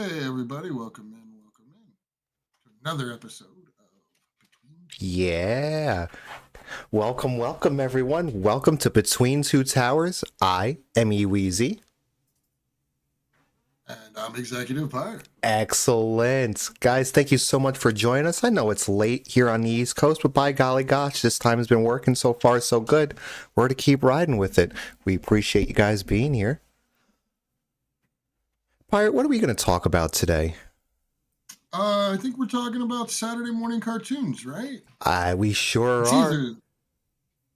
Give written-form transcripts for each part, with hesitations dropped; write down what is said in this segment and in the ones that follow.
Hey, everybody, welcome in to another episode of Between Two Yeah. Welcome everyone. Welcome to Between Two Towers. I am Eweezy. And I'm Executive Pirate. Excellent. Guys, thank you so much for joining us. I know it's late here on the East Coast, but by golly gosh, this time has been working so far so good. We're to keep riding with it. We appreciate you guys being here. Pirate, what are we going to talk about today? I think we're talking about Saturday morning cartoons, right? We sure It's are. either,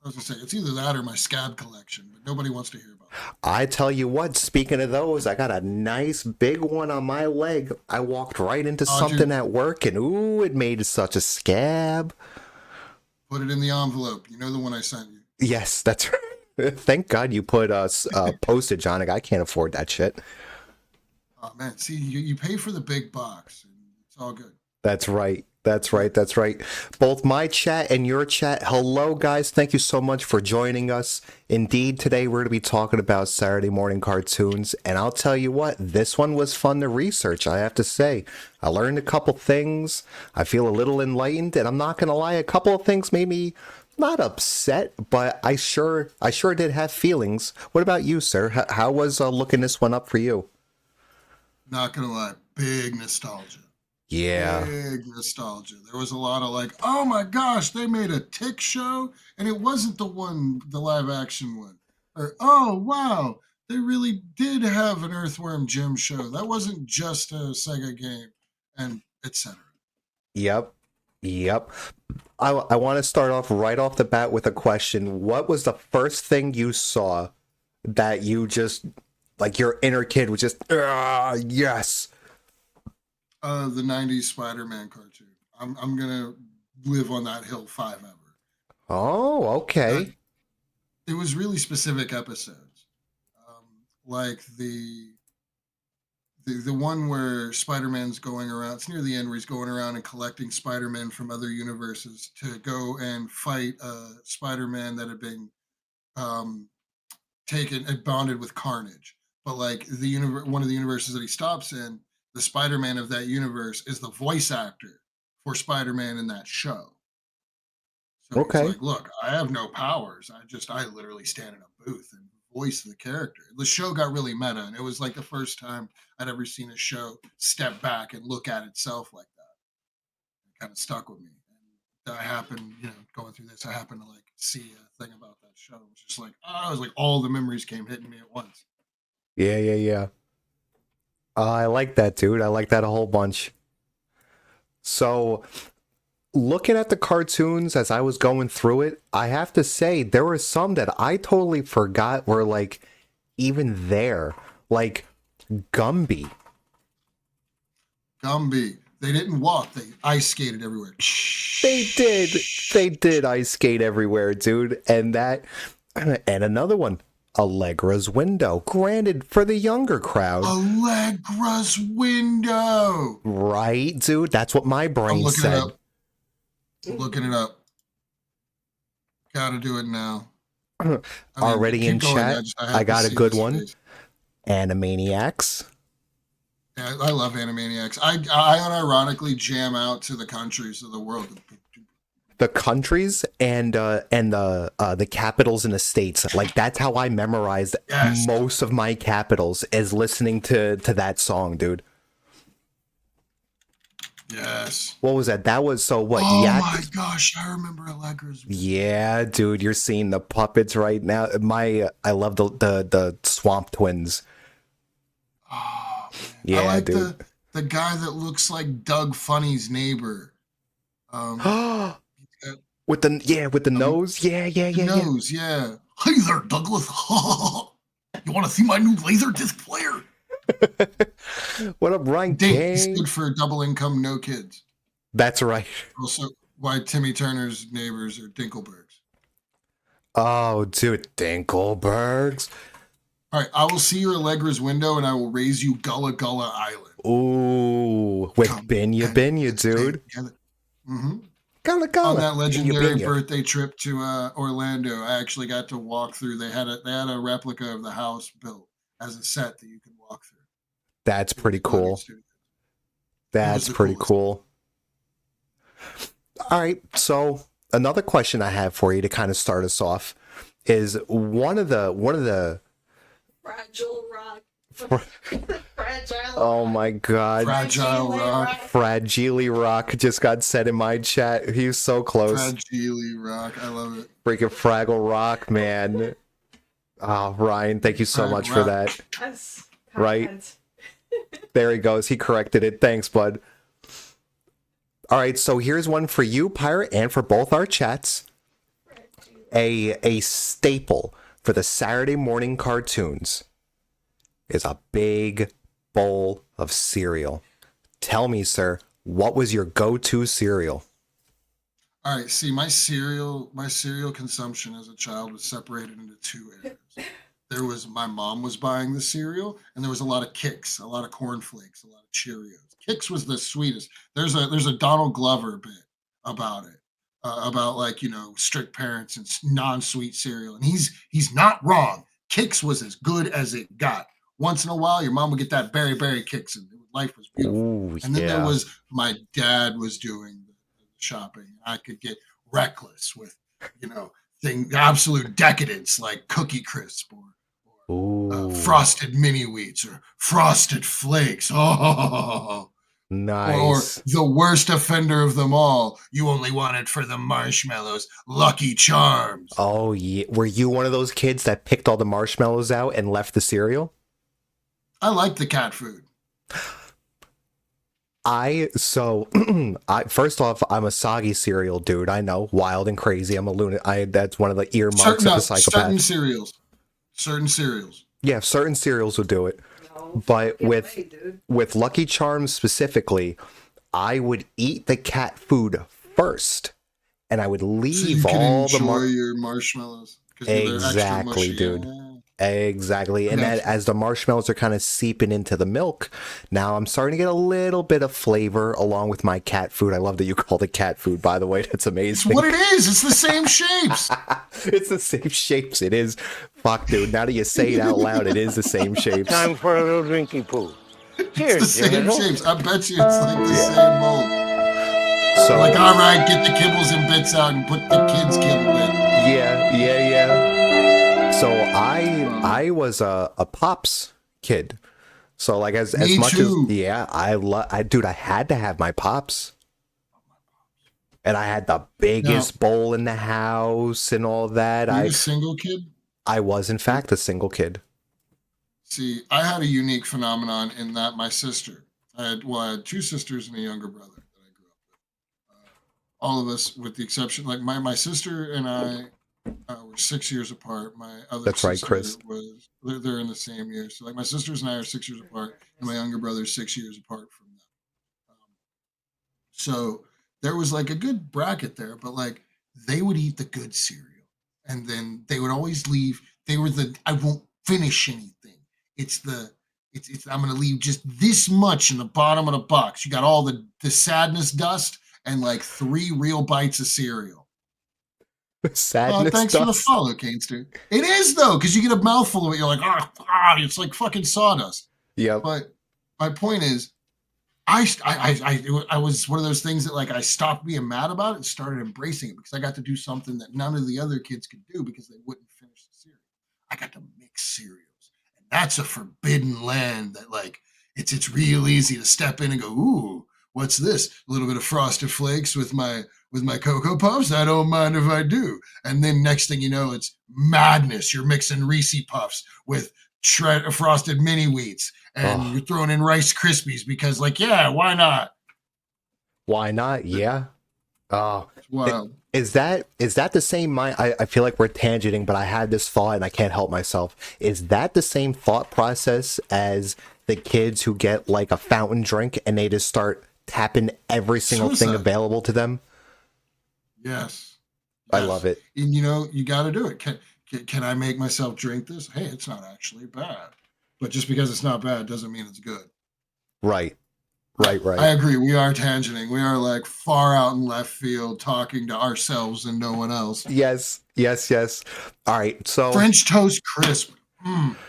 I was going to say, it's either that or my scab collection, but nobody wants to hear about that. I tell you what, speaking of those, I got a nice big one on my leg. I walked right into something Dude, at work and ooh, it made such a scab. put it in the envelope. You know the one I sent you. Yes, that's right. Thank God you put postage on it. I can't afford that shit. Oh, man. See, you pay for the big box, and it's all good. That's right. That's right. That's right. Both my chat and your chat. Hello, guys. Thank you so much for joining us. Indeed, today we're going to be talking about Saturday morning cartoons. And I'll tell you what, this one was fun to research, I have to say. I learned a couple things. I feel a little enlightened. And I'm not going to lie, a couple of things made me not upset, but I sure did have feelings. What about you, sir? How was looking this one up for you? Not going to lie, big nostalgia. Yeah. Big nostalgia. There was a lot of like, oh my gosh, they made a Tick show, and it wasn't the live action one. Or oh wow, they really did have an Earthworm Jim show. That wasn't just a Sega game, and etc. Yep. Yep. I want to start off right off the bat with a question. What was the first thing you saw that you just, like your inner kid was just, yes. The '90s Spider-Man cartoon. I'm gonna live on that hill five ever. Oh, That okay. it was really specific episodes, like the one where Spider-Man's going around. It's near the end where he's going around and collecting Spider-Man from other universes to go and fight a Spider-Man that had been um, taken and bonded with Carnage. But like one of the universes that he stops in, the Spider-Man of that universe is the voice actor for Spider-Man in that show. So he's Okay. like, "Look, I have no powers. I literally stand in a booth and voice the character." The show got really meta, and it was like the first time I'd ever seen a show step back and look at itself like that. It kind of stuck with me. And I happened, going through this, I happened to like see a thing about that show. It was just like, I was like, all the memories came hitting me at once. Yeah, yeah, yeah. I like that, dude. I like that a whole bunch. So, looking at the cartoons as I was going through it, I have to say there were some that I totally forgot were like even there. Like Gumby. Gumby, they didn't walk; they ice skated everywhere. They did. They did ice skate everywhere, dude. And that, and another one, Allegra's Window. Granted, for the younger crowd. Allegra's Window. Right, dude? That's what my I'm brain looking it said. up. Looking it up. Got to do it now. I mean, Already in keep going. chat, I I have to got a see good this one. face. Animaniacs. Yeah, I love Animaniacs. I unironically jam out to the countries of the world. The countries and the capitals in the states. Like that's how I memorized Yes, most of my capitals is listening to that song, dude. yes. What was that? That was so what? Oh Yak. my gosh, I remember Allegra's Window. Yeah, dude, you're seeing the puppets right now. I love the Swamp Twins. Oh man, I Yeah, like dude. the guy that looks like Doug Funny's neighbor. Um, he's got With the the, nose. Yeah, yeah, the yeah, yeah. nose. Yeah. Hey there, Douglas. You want to see my new laser disc player? What up, Ryan Dink. He King? stood for double income, no kids. That's right. Also, why Timmy Turner's neighbors are Dinkelbergs. Oh, dude, Dinkelbergs. All right, I will see your Allegra's Window and I will raise you Gullah Gullah Island. Ooh, with Come Binya and Binya, let's stay dude. together. Mm-hmm. Gala On gala. that Binya legendary Binya. birthday trip to Orlando, I actually got to walk through. They had a replica of the house built as a set that you could walk through. That's It was pretty Nickelodeon cool. Studios. That's the pretty coolest. cool. All right, so another question I have for you to kind of start us off is one of the Fragile rock. Fragile. oh my god, Fragile rock. Fragile Rock just got said in my chat. He's so close. Fragile rock. I love it. Freaking Fraggle Rock, man. Oh, Ryan, thank you so much for that. Yes. Right. Content. There he goes. He corrected it. Thanks, bud. All right, so here's one for you, Pirate, and for both our chats. A staple for the Saturday morning cartoons is a big bowl of cereal. Tell me, sir, what was your go-to cereal? All right. See, my cereal consumption as a child was separated into two areas. There was my mom was buying the cereal, and there was a lot of Kicks, a lot of cornflakes, a lot of Cheerios. Kicks was the sweetest. There's a Donald Glover bit about it, about like strict parents and non-sweet cereal, and he's not wrong. Kicks was as good as it got. Once in a while, your mom would get that berry Kicks, and life was beautiful. Ooh, And then there yeah. was my dad was doing the shopping. I could get reckless with, you know, absolute decadence like Cookie Crisp or Ooh, Frosted Mini Wheats or Frosted Flakes. Oh, or nice. the worst offender of them all. You only wanted for the marshmallows, Lucky Charms. Oh, yeah. Were you one of those kids that picked all the marshmallows out and left the cereal? I like the cat food. I first off, I'm a soggy cereal dude. I know, wild and crazy. I'm a lunatic. That's one of the earmarks of a Certain psychopath. cereals. Certain cereals. Yeah, certain cereals would do it. No, But get with away, dude. with Lucky Charms specifically, I would eat the cat food first, and I would So you leave can all the enjoy your marshmallows because they're extra Exactly, mushy. dude. Yeah. Exactly. I And got then you. as the marshmallows are kind of seeping into the milk, now I'm starting to get a little bit of flavor along with my cat food. I love that you call it cat food, by the way. That's It's amazing. what it is. It's the same shapes. It's the same shapes. It is. Fuck, dude. Now that you say it out loud, it is the same shapes. Time for a little drinky poo. It's the Cheers, same General. shapes. I bet you it's like the same mold. So, Like, all right, get the kibbles and bits out and put the kids' kibble in. yeah. So I was a Pops kid. So like as Me much too. as yeah, dude, I had to have my Pops. And I had the biggest bowl in the house and all that. Were you a single kid? I was in fact a single kid. See, I had a unique phenomenon in that my sister, I had two sisters and a younger brother that I grew up with. All of us, with the exception, like my sister and I were 6 years apart. My other That's right, sister Chris. they're in the same year. So like my sisters and I are 6 years apart, and my younger brother is 6 years apart from them. So there was like a good bracket there, but like they would eat the good cereal, and then they would always leave. They were the I won't finish anything. It's the it's I'm gonna leave just this much in the bottom of the box. You got all the sadness dust and like 3 real bites of cereal. Sadness Thanks for the dust. follow, Canester. It is though, because you get a mouthful of it. You're like, it's like fucking sawdust. Yep. But my point is, I was one of those things that like I stopped being mad about it and started embracing it because I got to do something that none of the other kids could do because they wouldn't finish the cereal. I got to mix cereals, and that's a forbidden land. That like it's real easy to step in and go, ooh, what's this? A little bit of Frosted Flakes with my Cocoa Puffs. I don't mind if I do. And then next thing you know, it's madness. You're mixing Reese Puffs with frosted mini wheats, and Oh. you're throwing in Rice Krispies because, like, yeah, why not? Why not? Yeah. Oh. It's wild. Is that the same mind? I feel like we're tangenting, but I had this thought and I can't help myself. Is that the same thought process as the kids who get like a fountain drink and they just start tapping every single thing Suicide. available to them? Yes. I love it. And you got to do it. Can I make myself drink this? Hey, it's not actually bad. But just because it's not bad doesn't mean it's good. Right. I Right. agree. We are tangenting. We are like far out in left field talking to ourselves and no one else. Yes. All right. So French toast crisp.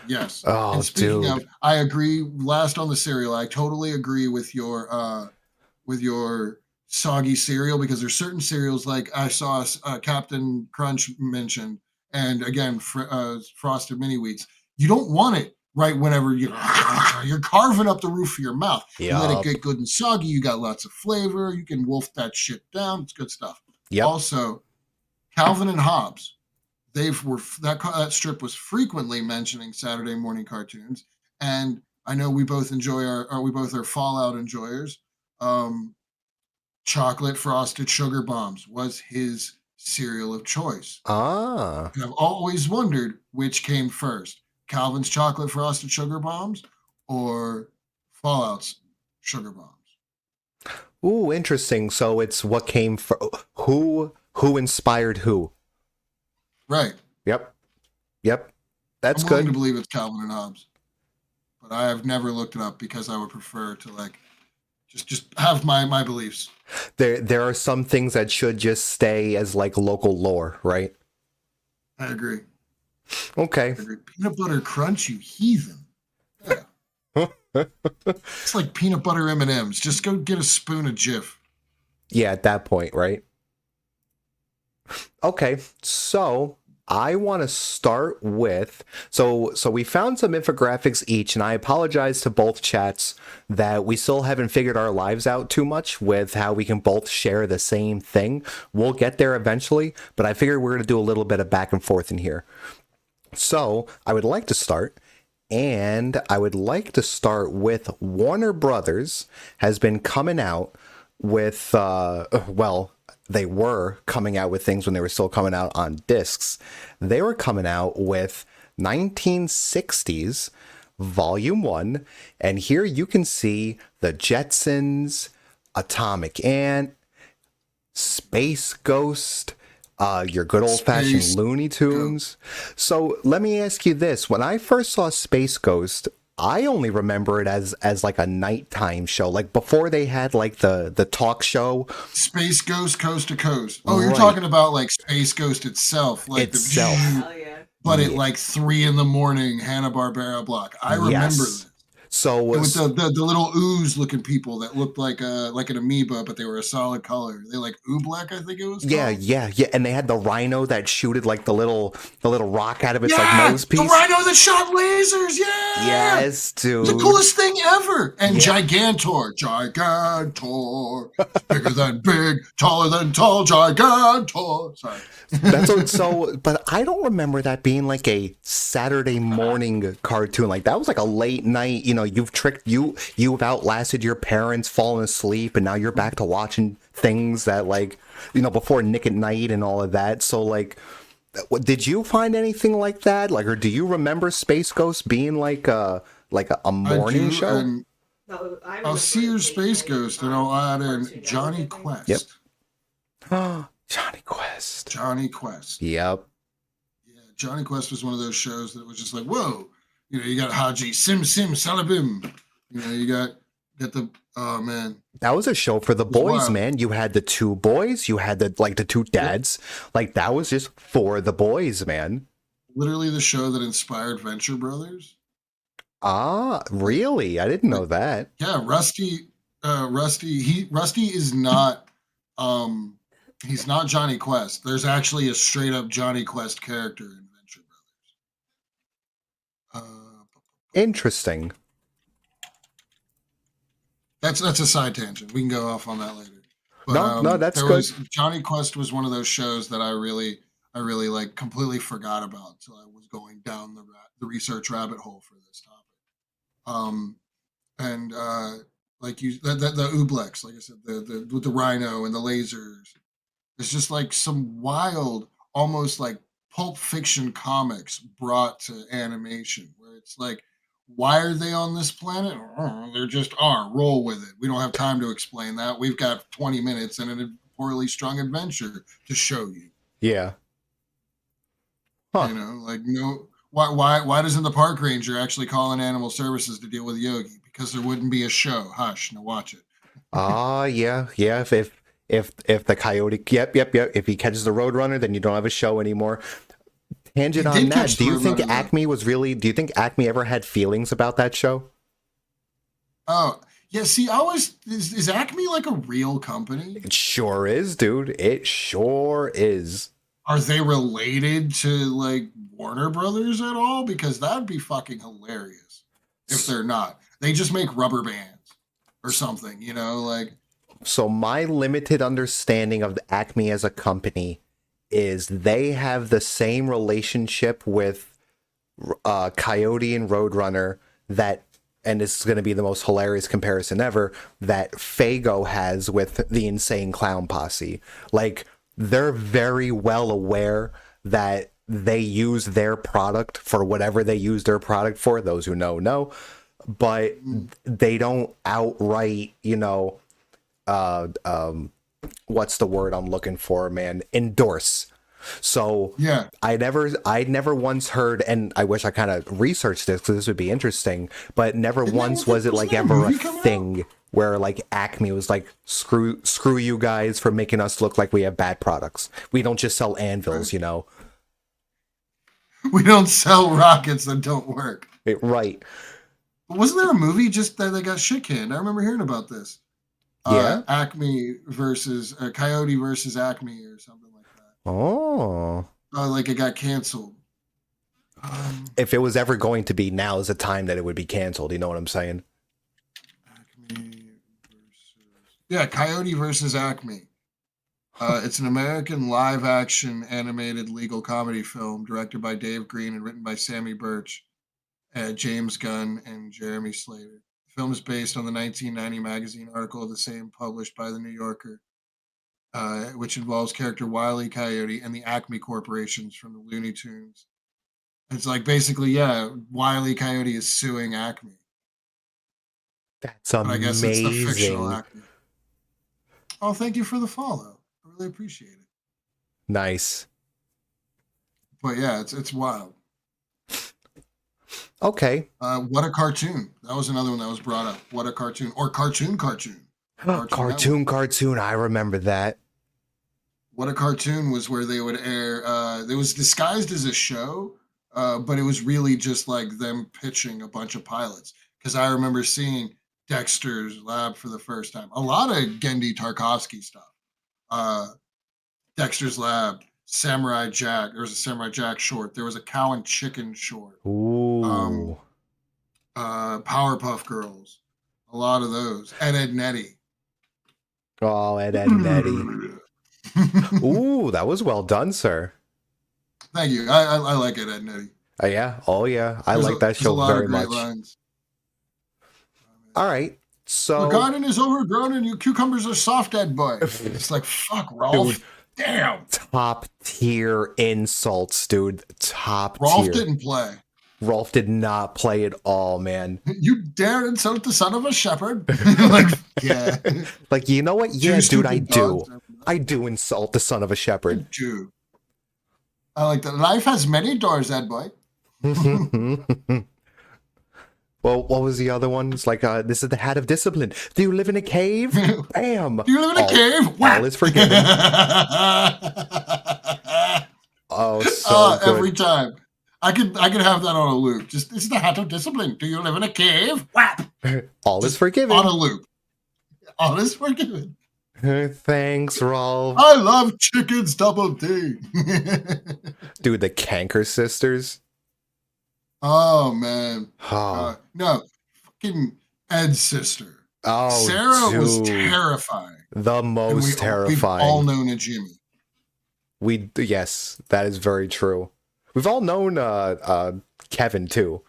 Yes. Oh, And speaking dude. of, I agree. Last on the cereal, I totally agree with your with your soggy cereal, because there's certain cereals like I saw Captain Crunch mentioned, and again Frosted Mini Wheats. You don't want it right whenever you're carving up the roof of your mouth. You let it Yup. get good and soggy. You got lots of flavor. You can wolf that shit down. It's good stuff. Yep. Also, Calvin and Hobbes. That strip was frequently mentioning Saturday morning cartoons, and I know we both enjoy we both are Fallout enjoyers. Um, Chocolate frosted sugar bombs was his cereal of choice. Ah. And I've always wondered which came first, Calvin's chocolate frosted sugar bombs or Fallout's sugar bombs. Ooh, interesting. So it's what came for who inspired who. Right. Yep. Yep. That's I'm willing to good. believe it's Calvin and Hobbes, but I have never looked it up because I would prefer to just have my beliefs. There are some things that should just stay as like local lore, right? I agree. Okay. I agree. Peanut butter crunch, you heathen. Yeah. It's like peanut butter M&Ms. Just go get a spoon of Jif. Yeah, at that point, right? Okay, so I want to start with so we found some infographics each, and I apologize to both chats that we still haven't figured our lives out too much with how we can both share the same thing. We'll get there eventually, but I figured we're going to do a little bit of back and forth in here. So I would like to start. And I would like to start with Warner Brothers has been coming out with, well, they were coming out with things when they were still coming out on discs. They were coming out with 1960s Volume 1. And here you can see the Jetsons, Atomic Ant, Space Ghost, your good old-fashioned Space Looney Tunes. So let me ask you this. When I first saw Space Ghost, I only remember it as like a nighttime show, like before they had like the talk show. Space Ghost Coast to Coast. Oh, you're Right. talking about like Space Ghost itself, like Itself. Hell yeah. but at Yeah. like 3 a.m, Hanna-Barbera block. I remember Yes. this. So With the little ooze looking people that looked like an amoeba, but they were a solid color. They like Oobleck, I think it was yeah, called. yeah, and they had the rhino that shooted like the little rock out of its like Yeah, nose the piece. rhino that shot lasers. Yeah, Yes, dude. the coolest thing ever. And Yeah. Gigantor, bigger than big, taller than tall, Gigantor. Sorry. That's what, so, but I don't remember that being like a Saturday morning cartoon. Like that was like a late night. You know, you've outlasted your parents, fallen asleep, and now you're back to watching things that like, you know, before Nick at Night and all of that. So like, did you find anything like that? Like, or do you remember Space Ghost being like a morning I do, show? and No, I I'll remember see your it Space being Ghost, and I'll add in Cartoon Johnny Network, I think. Quest. Yep. Johnny Quest. Johnny Quest. Yep. Yeah, Johnny Quest was one of those shows that was just like, whoa. You know, you got Haji Sim Salabim. You know, you got the oh man. That was a show for the was boys, wild. man. You had the two boys, you had the two dads. Like that was just for the boys, man. Literally the show that inspired Venture Brothers. Ah, really? I didn't know that. Yeah, Rusty is not he's not Johnny Quest. There's actually a straight up Johnny Quest character in Venture Brothers. Interesting. That's a side tangent. We can go off on that later. But, No, that's there good. was Johnny Quest was one of those shows that I really like completely forgot about until I was going down the research rabbit hole for this topic. And like you the Ooblex, like I said, the with the rhino and the lasers. It's just like some wild, almost like Pulp Fiction comics brought to animation, where it's like, why are they on this planet? They just are. Roll with it. We don't have time to explain that. We've got 20 minutes and a poorly strung adventure to show you. Yeah. Huh. You know, like no. Why doesn't the park ranger actually call in animal services to deal with Yogi? Because there wouldn't be a show. Hush. Now watch it. Yeah. If the coyote, yep. If he catches the roadrunner, then you don't have a show anymore. Tangent He on did that. catch Do the you think Roadrunner, though. Acme was really? Do you think Acme ever had feelings about that show? Oh, Yeah, see, I always is Acme like a real company? It sure is, dude. It sure is. Are they related to like Warner Brothers at all? Because that'd be fucking hilarious if S- they're not. They just make rubber bands or something, you know, like So my limited understanding of Acme as a company is they have the same relationship with Coyote and Roadrunner that, and this is going to be the most hilarious comparison ever, that Fago has with the Insane Clown Posse. Like, they're very well aware that they use their product for whatever they use their product for. Those who know, but they don't outright, what's the word I'm looking for, man? Endorse. So yeah. I never once heard, and I wish I kind of researched this because this would be interesting, but never once was it like Wasn't there ever a movie coming out? thing where like Acme was like, screw you guys for making us look like we have bad products. We don't just sell anvils, We don't sell rockets that don't work. Right. Wasn't there a movie just that they got shit canned? I remember hearing about this. Yeah. Acme versus Coyote versus Acme or something like that. Oh. Like it got canceled. If it was ever going to be, now is the time that it would be canceled. You know what I'm saying? Acme Coyote versus Acme. It's an American live-action animated legal comedy film directed by Dave Green and written by Sammy Birch, James Gunn, and Jeremy Slater. The film is based on the 1990 magazine article of the same published by The New Yorker, which involves character Wile E. Coyote and the Acme corporations from the Looney Tunes. It's like basically, yeah, Wile E. Coyote is suing Acme, That's but I guess it's the fictional amazing. Acme. Oh, thank you for the follow. I really appreciate it. Nice. But yeah, it's wild. Okay. What a cartoon! That was another one that was brought up. What a cartoon, or cartoon. Cartoon Network. Cartoon. I remember that. What a Cartoon was where they would air. It was disguised as a show, but it was really just like them pitching a bunch of pilots. Because I remember seeing Dexter's Lab for the first time. A lot of Gendy Tarkovsky stuff. Dexter's Lab, Samurai Jack. There was a Samurai Jack short. There was a Cow and Chicken short. Ooh. Powerpuff Girls. A lot of those. Ed Nettie. Oh, Ed and Nettie. Ooh, that was well done, sir. Thank you. I like Ed Nettie. Yeah. Oh, yeah. I like that There's a show lot very of great much. lines. All right. The So, garden is overgrown and your cucumbers are soft, Ed boy. It's like, fuck, Rolf. Dude. Damn. top tier insults, dude. Top Rolf tier. didn't play. Rolf did not play at all, man. You dare insult the son of a shepherd? Like, yeah. Like, you know what? Yeah, Two dude, I stupid do. dogs. I do insult the son of a shepherd. Dude. I like that. Life has many doors, Ed boy. Well, what was the other one? It's like, this is the hat of discipline. Do you live in a cave? Bam. Do you live in a cave? All is forgiven. Oh, so good. Every time. I could have that on a loop. Just, this is the hat of discipline. Do you live in a cave? Whap! All is forgiven. On a loop. All is forgiven. Thanks, Rolf. I love chickens double D. Dude, the Canker sisters. Oh, man. Oh, No. Fucking Ed's sister. oh, Sarah dude. was terrifying. The most We've terrifying. all known a Jimmy. Yes, that is very true. We've all known Kevin too.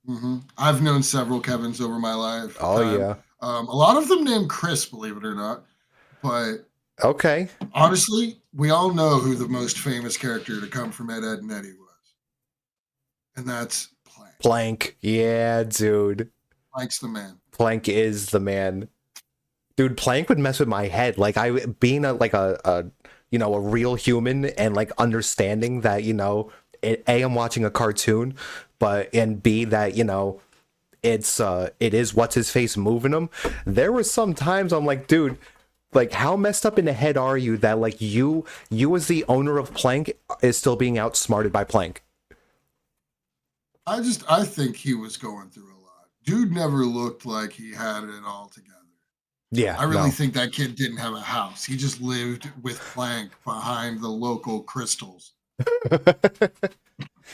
Mm-hmm. I've known several Kevins over my life. Oh yeah. A lot of them named Chris, believe it or not. But Okay. honestly, we all know who the most famous character to come from Ed and Eddie was. And that's Plank. Plank. Yeah, dude. Plank's the man. Plank is the man. Dude, Plank would mess with my head. Like being a real human and like understanding that, I'm watching a cartoon, and B, that, it is what's his face moving him. There were some times I'm like, dude, like how messed up in the head are you that like you as the owner of Plank is still being outsmarted by Plank? I think he was going through a lot. dude never looked like he had it all together. Yeah, I really no. think that kid didn't have a house. He just lived with Plank behind the local crystals.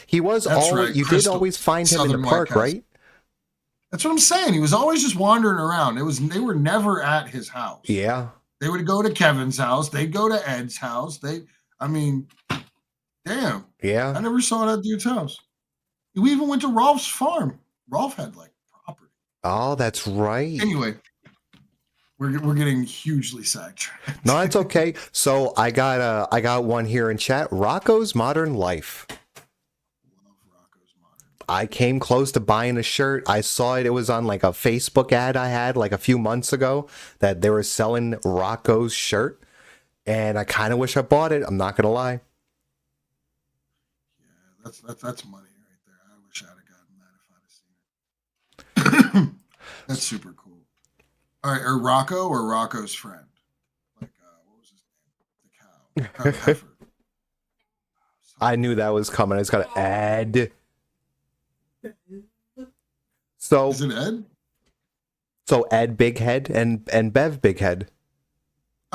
He was That's all right, you did crystal. always find him in the Southern White park, Castle. right? That's what I'm saying. He was always just wandering around. They were never at his house. Yeah. They would go to Kevin's house. They'd go to Ed's house. I mean, damn. Yeah. I never saw that dude's house. We even went to Rolf's farm. Rolf had like property. Oh, that's right. Anyway, we're getting hugely sidetracked. No, that's okay. So I got one here in chat. Rocco's Modern Life. Love Rocco's Modern. I came close to buying a shirt. I saw it. It was on like a Facebook ad I had like a few months ago that they were selling Rocco's shirt. And I kind of wish I bought it. I'm not going to lie. Yeah, that's money right there. I wish I'd have gotten that if I'd have seen it. That's super cool. All right, or Rocco or Rocco's friend? Like, what was his name? The cow. Heifer. I knew that was coming. I just got to add. So Is it Ed? So Ed Big Head and Bev Big Head.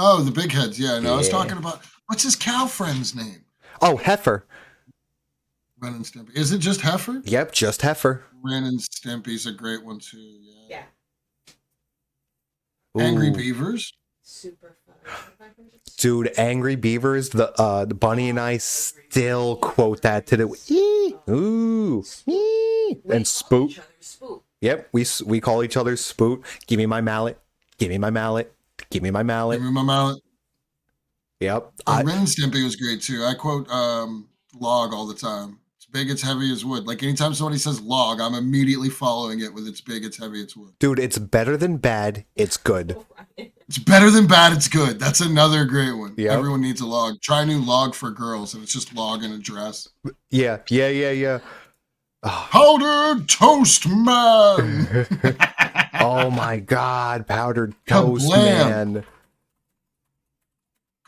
Oh, the big heads. Yeah, no, I was Yeah. talking about what's his cow friend's name? Oh, Heifer. Ren and Stimpy. Is it just Heifer? Yep, just Heifer. Ren and Stimpy's a great one too. Yeah. Yeah. Angry Ooh. Beavers. Super fun. Dude, Angry Beavers, the Bunny and I still quote that to the ooh, and Spoot. Spoot. Yep, we call each other Spoot. Give me my mallet. Give me my mallet. Give me my mallet. Give me my mallet. Yep. Ren and Stimpy was great too. I quote log all the time. It's big, it's heavy as wood. Like anytime somebody says log, I'm immediately following it with it's big, it's heavy, it's wood. Dude, it's better than bad. It's good. It's better than bad, it's good. That's another great one. Yep. Everyone needs a log. Try a new log for girls, and it's just log in a dress. Yeah. Oh. Powdered toast man. Oh my God, Powdered Toast Kablam. Man.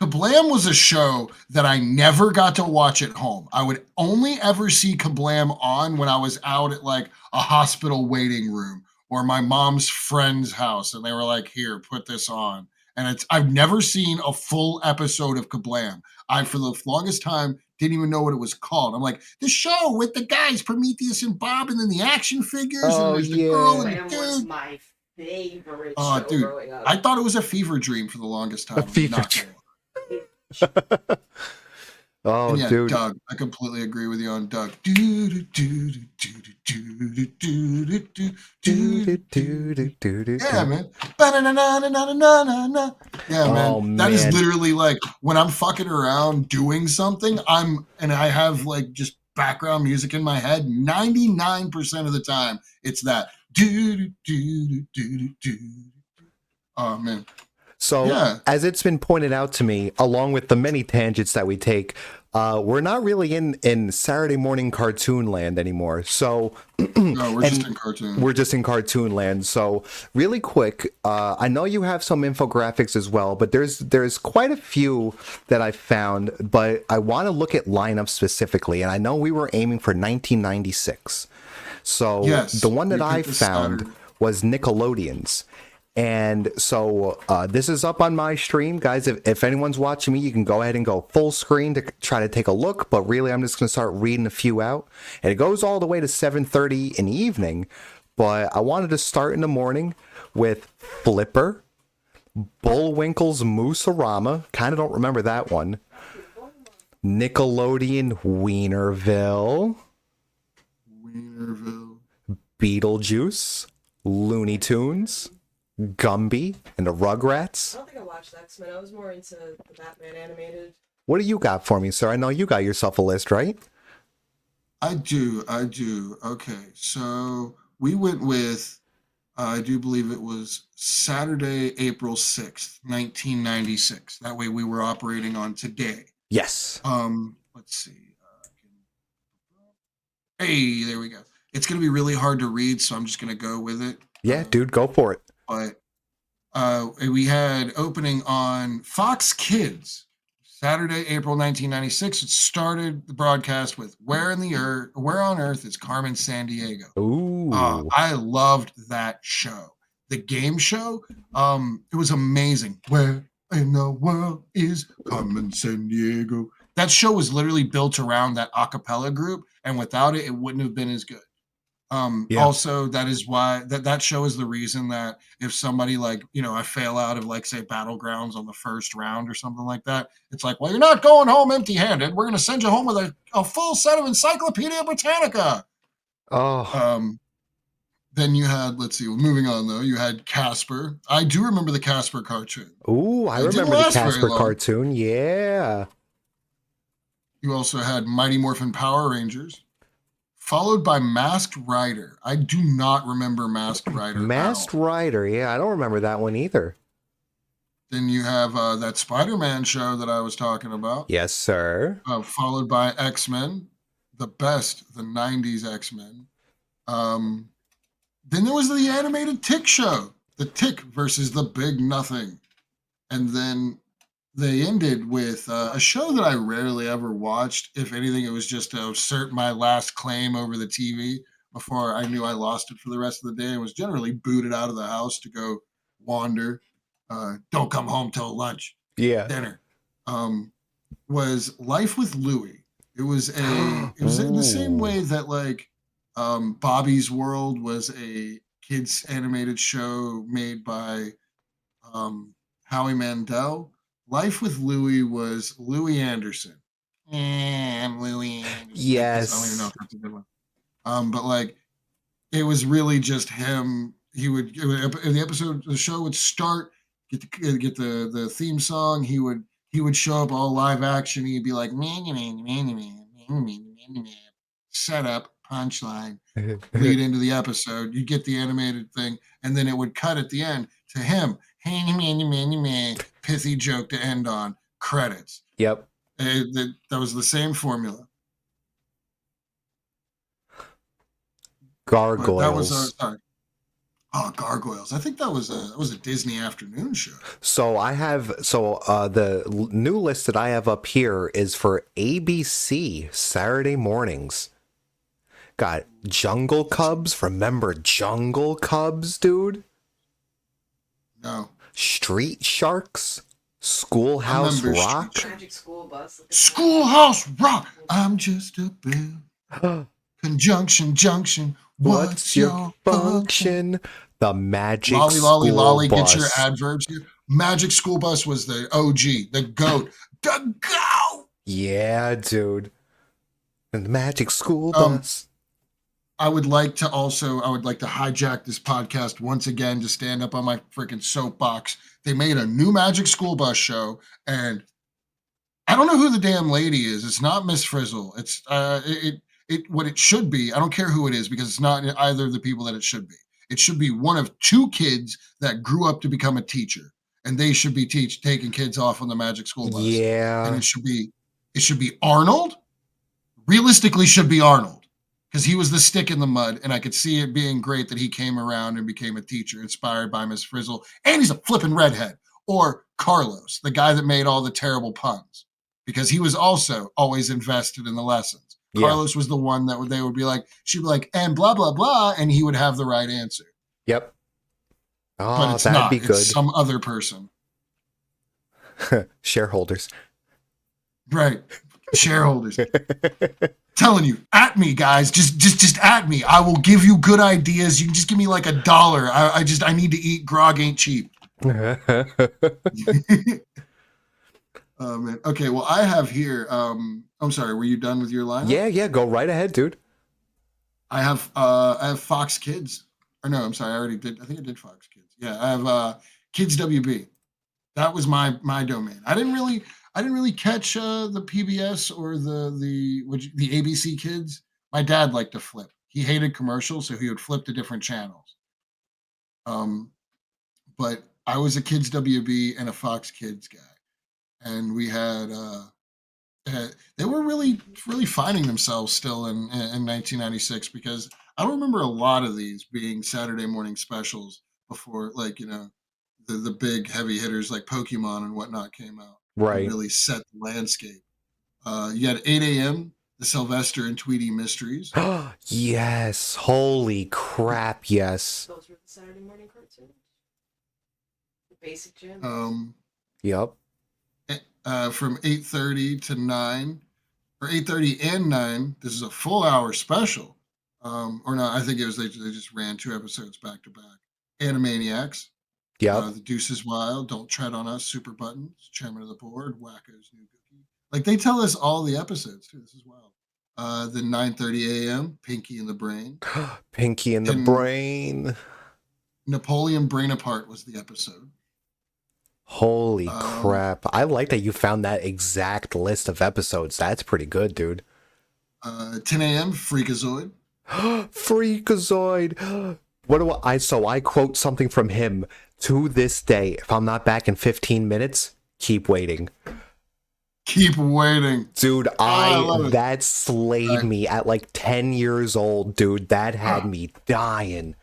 Kablam was a show that I never got to watch at home. I would only ever see Kablam on when I was out at like a hospital waiting room or my mom's friend's house, and they were like, "Here, put this on." And I've never seen a full episode of Kablam. I, for the longest time, didn't even know what it was called. I'm like, the show with the guys, Prometheus and Bob, and then the action figures, Oh, and there's the yeah. girl and Kablam the was dude. my favorite Oh, show dude, growing up. I thought it was a fever dream for the longest time. A fever Not dream. gonna lie. Oh, And yeah, dude. Doug. I completely agree with you on Doug. Yeah, man. Yeah, man. Oh, That is man. literally like when I'm fucking around doing something, and I have like just background music in my head. 99% of the time, it's that. Oh man. So, Yeah. as it's been pointed out to me, along with the many tangents that we take, we're not really in Saturday morning cartoon land anymore. So, No, we're just in cartoon. we're just in cartoon land. So, really quick, I know you have some infographics as well, but there's quite a few that I found. But I want to look at lineups specifically, and I know we were aiming for 1996. So, Yes, the one that we I picked the found Saturday. was Nickelodeon's. And so this is up on my stream, guys. If anyone's watching me, you can go ahead and go full screen to try to take a look. But really, I'm just going to start reading a few out. And it goes all the way to 7:30 in the evening. But I wanted to start in the morning with Flipper, Bullwinkle's Moose-a-Rama. Kind of don't remember that one. Nickelodeon Wienerville, Beetlejuice, Looney Tunes, Gumby, and the I Rugrats. don't think I watched X-Men. I was more into the Batman animated. What do you got for me, sir? I know you got yourself a list, right? I do. Okay, so we went with, I do believe it was Saturday, April 6th, 1996. That way we were operating on today. Yes. Let's see. Hey, there we go. It's going to be really hard to read, so I'm just going to go with it. Yeah, dude, go for it. But we had opening on Fox Kids, Saturday, April 1996. It started the broadcast with Where on Earth is Carmen Sandiego? Ooh. Ooh. I loved that show. The game show, it was amazing. Where in the world is Carmen San Diego? That show was literally built around that a cappella group, and without it, it wouldn't have been as good. Yeah. Also, that is why that show is the reason that if somebody like, I fail out of like say Battlegrounds on the first round or something like that, it's like, well, you're not going home empty-handed. We're going to send you home with a full set of Encyclopedia Britannica. Oh. Then you had, let's see, moving on though, you had Casper. I do remember the Casper cartoon. Ooh, I It didn't remember the last very Casper long. cartoon. Yeah. You also had Mighty Morphin Power Rangers, followed by Masked Rider. I do not remember Masked Rider at Masked all. Rider. Yeah, I don't remember that one either. Then you have that Spider-Man show that I was talking about, Yes, sir. followed by X-Men, the best, the 90s X-Men. Um, then there was the animated Tick show, the Tick versus the Big Nothing. And then they ended with a show that I rarely ever watched. If anything, it was just to assert my last claim over the TV before I knew I lost it for the rest of the day. I was generally booted out of the house to go wander. Don't come home till lunch, Yeah. dinner. Was Life with Louie. It was in the same Ooh. way that like Bobby's World was a kids animated show made by Howie Mandel. Life with Louie was Louie Anderson. I'm Louie Anderson. I don't even know Yes. if that's a good one. But like it was really just him. The episode, the show would start, get the theme song. He would show up all live action. He'd be like, set up, punchline, lead into the episode. You get the animated thing, and then it would cut at the end to him, pithy joke to end on, credits. Yep. That was the same formula. But that was Gargoyles. sorry. Oh, Gargoyles. I think that was a Disney afternoon show. So the new list that I have up here is for ABC Saturday mornings. Got Jungle Cubs. Remember Jungle Cubs, dude? No. Street Sharks. Schoolhouse remember Rock. Street Magic School Bus. Look at that. Schoolhouse Rock. I'm just a bill. Conjunction junction. What's your function? The Magic Lolly, lolly, School lolly. Bus. Get your adverbs here. Magic School Bus was the OG, the GOAT. The GOAT. Yeah, dude. And the Magic School Um, Bus. I would like to hijack this podcast once again to stand up on my freaking soapbox. They made a new Magic School Bus show, and I don't know who the damn lady is. It's not Miss Frizzle. It's what it should be. I don't care who it is because it's not either of the people that it should be. It should be one of two kids that grew up to become a teacher, and they should be taking kids off on the Magic School Bus. And Yeah. it should be Arnold. Realistically, should be Arnold because he was the stick in the mud, and I could see it being great that he came around and became a teacher, inspired by Miss Frizzle, and he's a flippin' redhead. Or Carlos, the guy that made all the terrible puns, because he was also always invested in the lessons. Yeah. Carlos was the one that they would be like, she'd be like, and blah blah blah, and he would have the right answer. Yep. But Oh, it's that'd not. be good. It's some other person. Shareholders. Right. Shareholders. Telling you, at me, guys. Just at me. I will give you good ideas. You can just give me like $1. I need to eat. Grog ain't cheap. Oh man. Okay, well I have here I'm sorry, were you done with your lineup? Yeah, go right ahead, dude. I have Fox Kids. Or no, I'm sorry, I already did. I think I did Fox Kids. Yeah, I have Kids WB. That was my domain. I didn't really catch the PBS or the ABC Kids. My dad liked to flip. He hated commercials, so he would flip to different channels. But I was a Kids WB and a Fox Kids guy, and we had they were really finding themselves still in 1996 because I don't remember a lot of these being Saturday morning specials before, like, the big heavy hitters like Pokemon and whatnot came out and Right. really set the landscape. You had 8 a.m. the Sylvester and Tweety mysteries. Yes. Holy crap, yes. Those were the Saturday morning cartoons. The basic gems. Yep. From 8:30 to 9, or 8:30 and 9. This is a full hour special. Or no, I think it was they just ran 2 episodes back to back. Animaniacs, Yep. The Deuce is Wild, Don't Tread on Us, Super Buttons, Chairman of the Board, Wacko's New Cookie. Like they tell us all the episodes too. This is wild. Then 9:30 a.m. Pinky and the Brain, Pinky and the and Brain. Napoleon Brain Apart was the episode. Holy Um, crap. I like that you found that exact list of episodes. That's pretty good, dude. 10 a.m. Freakazoid. Freakazoid. What do I quote something from him to this day. If I'm not back in 15 minutes, keep waiting. Keep waiting. Dude, I love it. that slayed me at like 10 years old, dude. That had me dying.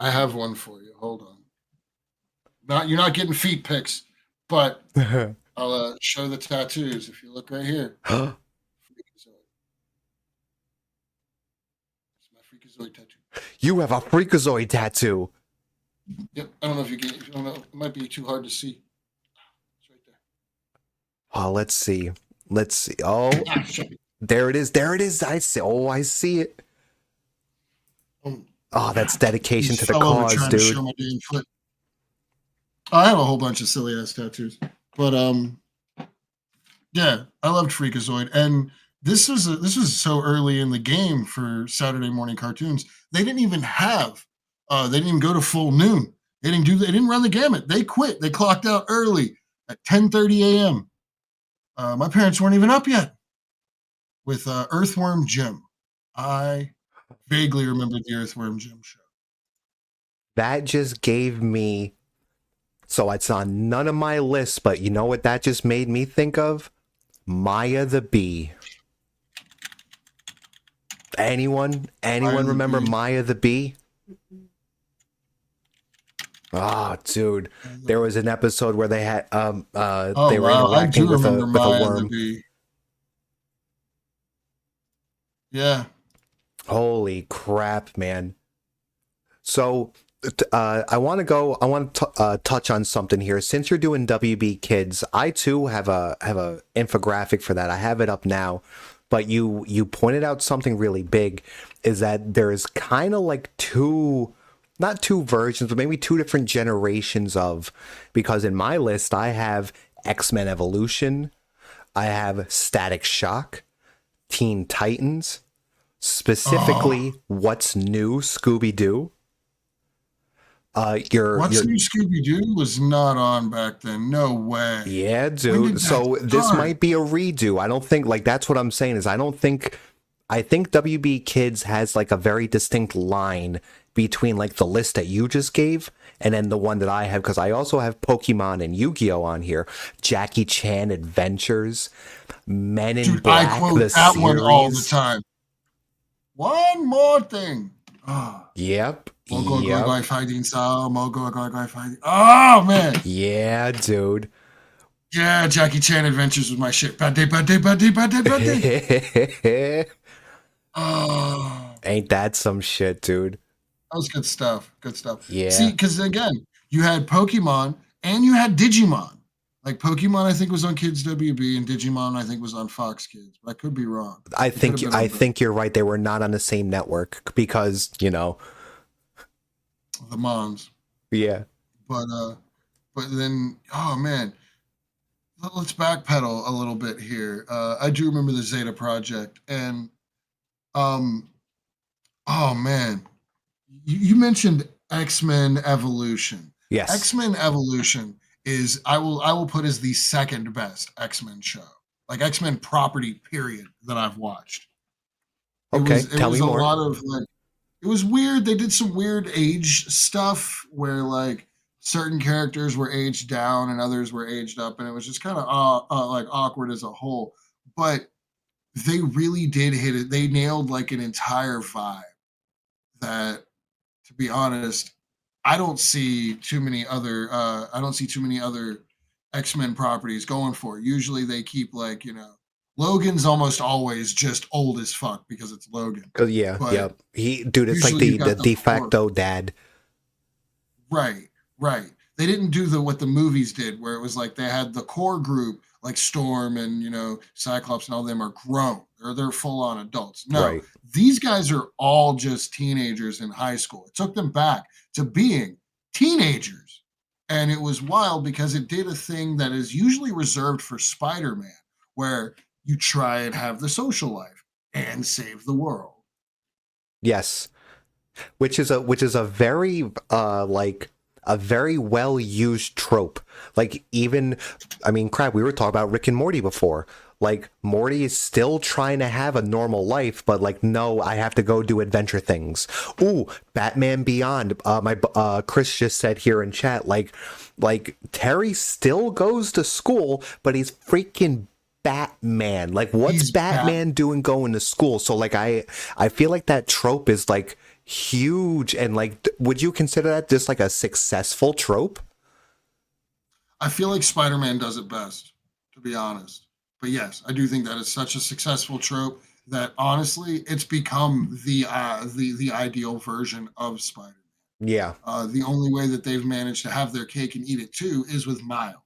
I have one for you. Hold on. You're not getting feet pics, but I'll show the tattoos. If you look right here, Freakazoid. It's my Freakazoid tattoo. You have a Freakazoid tattoo. Yep. I don't know if you can. I don't know. It might be too hard to see. It's right there. Oh, let's see. Let's see. Oh, there it is. There it is. I see. Oh, I see it. Oh, that's dedication to the cause, trying dude. To show my damn foot. I have a whole bunch of silly ass tattoos, but yeah, I loved Freakazoid, and this was so early in the game for Saturday morning cartoons. They didn't even have, they didn't even go to full noon. They didn't run the gamut. They quit. They clocked out early at 10:30 a.m. My parents weren't even up yet with Earthworm Jim. I vaguely remembered the Earthworm Jim show. That just gave me. So it's on none of my lists, but you know what that just made me think of? Maya the Bee. Anyone remember Maya the Bee? Oh, dude, there was an episode where they had they were interacting with a worm. Yeah. Holy crap, man. So I want to touch on something here. Since you're doing WB Kids, I too have a infographic for that. I have it up now. But you pointed out something really big, is that there's kind of like not two versions, but maybe two different generations of, because in my list I have X-Men Evolution, I have Static Shock, Teen Titans, specifically What's New Scooby-Doo. What's New Scooby-Doo was not on back then. No way. Yeah, dude. So this might be a redo. I don't think, like, that's what I'm saying is I think WB Kids has like a very distinct line between like the list that you just gave and then the one that I have, because I also have Pokemon and Yu-Gi-Oh on here, Jackie Chan Adventures, Men in Black, I quote the that series. one all the time. One more thing. Yep. Oh man. Yeah, dude. Yeah, Jackie Chan Adventures was my shit. Bad day, bad day, bad day, bad day, bad day. Ain't that some shit, dude? That was good stuff. Good stuff. Yeah. See, because again, you had Pokemon and you had Digimon. Like Pokemon, I think was on Kids WB, and Digimon, I think was on Fox Kids. But I could be wrong. I think you're right. They were not on the same network because, you know, the Mons. Yeah. But then, oh man, let's backpedal a little bit here. I do remember the Zeta Project, and oh man, you mentioned X-Men Evolution. Yes. X-Men Evolution is I will put as the second best X-Men show, like X-Men property period, that I've watched. Okay, tell me more. It was weird. They did some weird age stuff where like certain characters were aged down and others were aged up, and it was just kind of like awkward as a whole. But they really did hit it. They nailed like an entire vibe that, to be honest, I don't see too many other X-Men properties going for. Usually they keep like, Logan's almost always just old as fuck because it's Logan. Yeah, But yeah. Dude, it's like usually you've the got the de core. facto dad. Right, right. They didn't do what the movies did, where it was like they had the core group, like Storm and Cyclops and all them are grown. They're full on adults. No, Right. these guys are all just teenagers in high school. It took them back to being teenagers, and it was wild because it did a thing that is usually reserved for Spider-Man, where you try and have the social life and save the world. Yes. Which is a very like a very well used trope. Like even I mean crap, we were talking about Rick and Morty before. Like Morty is still trying to have a normal life, but like no, I have to go do adventure things. Ooh, Batman Beyond. My Chris just said here in chat, like Terry still goes to school, but he's freaking Batman. Like what's He's Bat. Batman doing going to school? So like I feel like that trope is like huge, and like would you consider that just like a successful trope? I feel like Spider-Man does it best, to be honest. But yes, I do think that is such a successful trope that honestly, it's become the ideal version of Spider-Man. Yeah. The only way that they've managed to have their cake and eat it too is with Miles.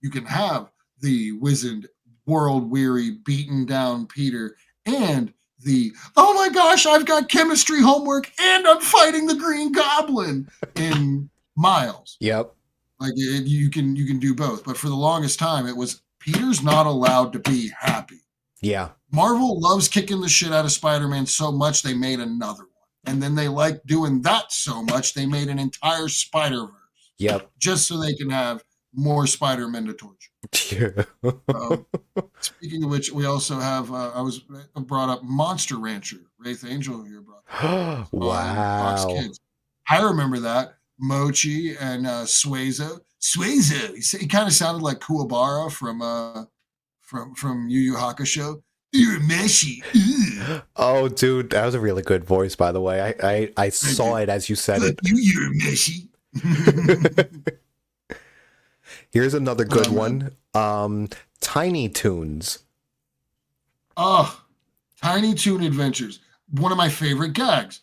You can have the wizened, world weary, beaten down Peter and the oh my gosh, I've got chemistry homework and I'm fighting the Green Goblin in Miles. Yep. Like you can do both, but for the longest time, it was Peter's not allowed to be happy. Yeah. Marvel loves kicking the shit out of Spider-Man so much they made another one, and then they like doing that so much they made an entire Spider-Verse Yep. just so they can have more Spider-Man to torture. Yeah. Um, Speaking of which, we also have I was brought up Monster Rancher. Wraith Angel here brought that up on Fox Wow. Kids. I remember that. Mochi and Suezo. Suezo. He kind of sounded like Kuwabara from Yu Yu Hakusho. You're meshy. Ugh. Oh, dude, that was a really good voice, by the way. I Thank saw you. it as you said Look, it. you're meshy. Here's another good Man. one. Tiny Toons. Oh, Tiny Toon Adventures. One of my favorite gags.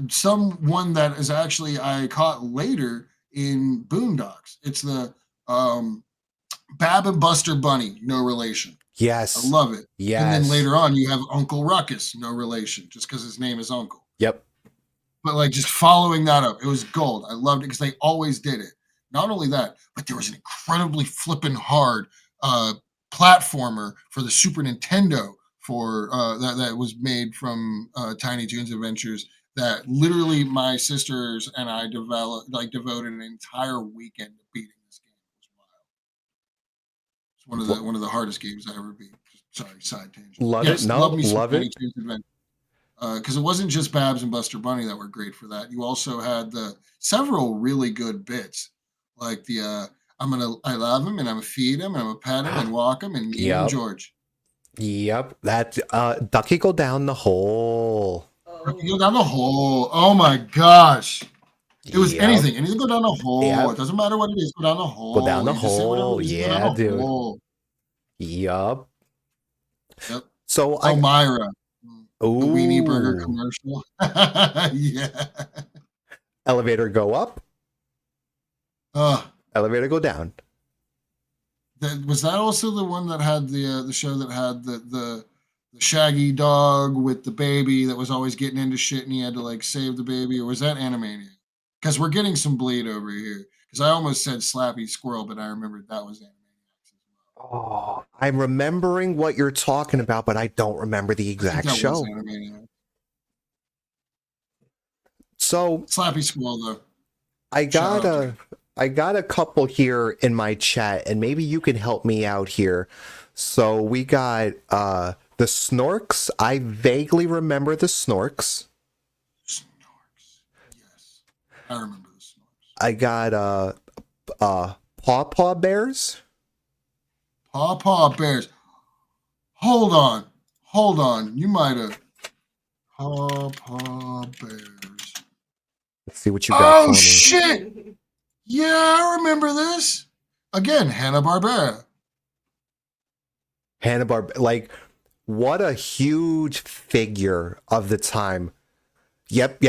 Someone that is actually I caught later in Boondocks. It's the um, Bab and Buster Bunny, no relation. I Yes. love it. And then Yes. later on, you have Uncle Ruckus, no relation, just because his name is Uncle. Yep. But like just following that up, it was gold. I loved it because they always did it. Not only that, but there was an incredibly flippin' hard uh, platformer for the Super Nintendo for that was made from Tiny Toons Adventures. That literally my sisters and I devoted an entire weekend to beating this game. It was wild. It's one of the hardest games I ever beat. Sorry, side tangent. Love it. Yes, love No, me some love Tiny it. Toons Adventures because it wasn't just Babs and Buster Bunny that were great for that. You also had the several really good bits, like the I love him and I'm gonna feed him and I'm gonna pet him and walk him and me and Yep. George. Yep. That Ducky go down the hole. You go Oh, down the hole. Oh my gosh. It was Yep. anything. Go down the hole. It Yep. doesn't matter what it is. Go down the Go down hole. the You just say whatever hole. it is. Go down Yeah, the dude. hole. Yep. Yep. So Elmira. The Weenie Burger ooh, commercial. Yeah. elevator go up, Uh, elevator go down. was that also the one that had the show that had the shaggy dog with the baby that was always getting into shit and he had to like save the baby, or was that Animaniac? Because we're getting some bleed over here. Because I almost said Slappy Squirrel, but I remembered that was Animaniacs as Oh, I'm remembering what you're talking about, but I don't remember the well. I think exact that was show. Animaniac. So Slappy Squirrel though. I Shout got out to him. I got a couple here in my chat, and maybe you can help me out here. So we got the Snorks. I vaguely remember the Snorks. Snorks. Yes. I remember the Snorks. I got Paw Paw Bears. Paw Paw Bears. Hold on. Hold on. You might have Paw Paw Bears. Let's see what you got for Oh me. shit! Yeah, I remember this. Again, Hanna-Barbera. Hanna-Barbera, like What a huge figure of the time. Yep,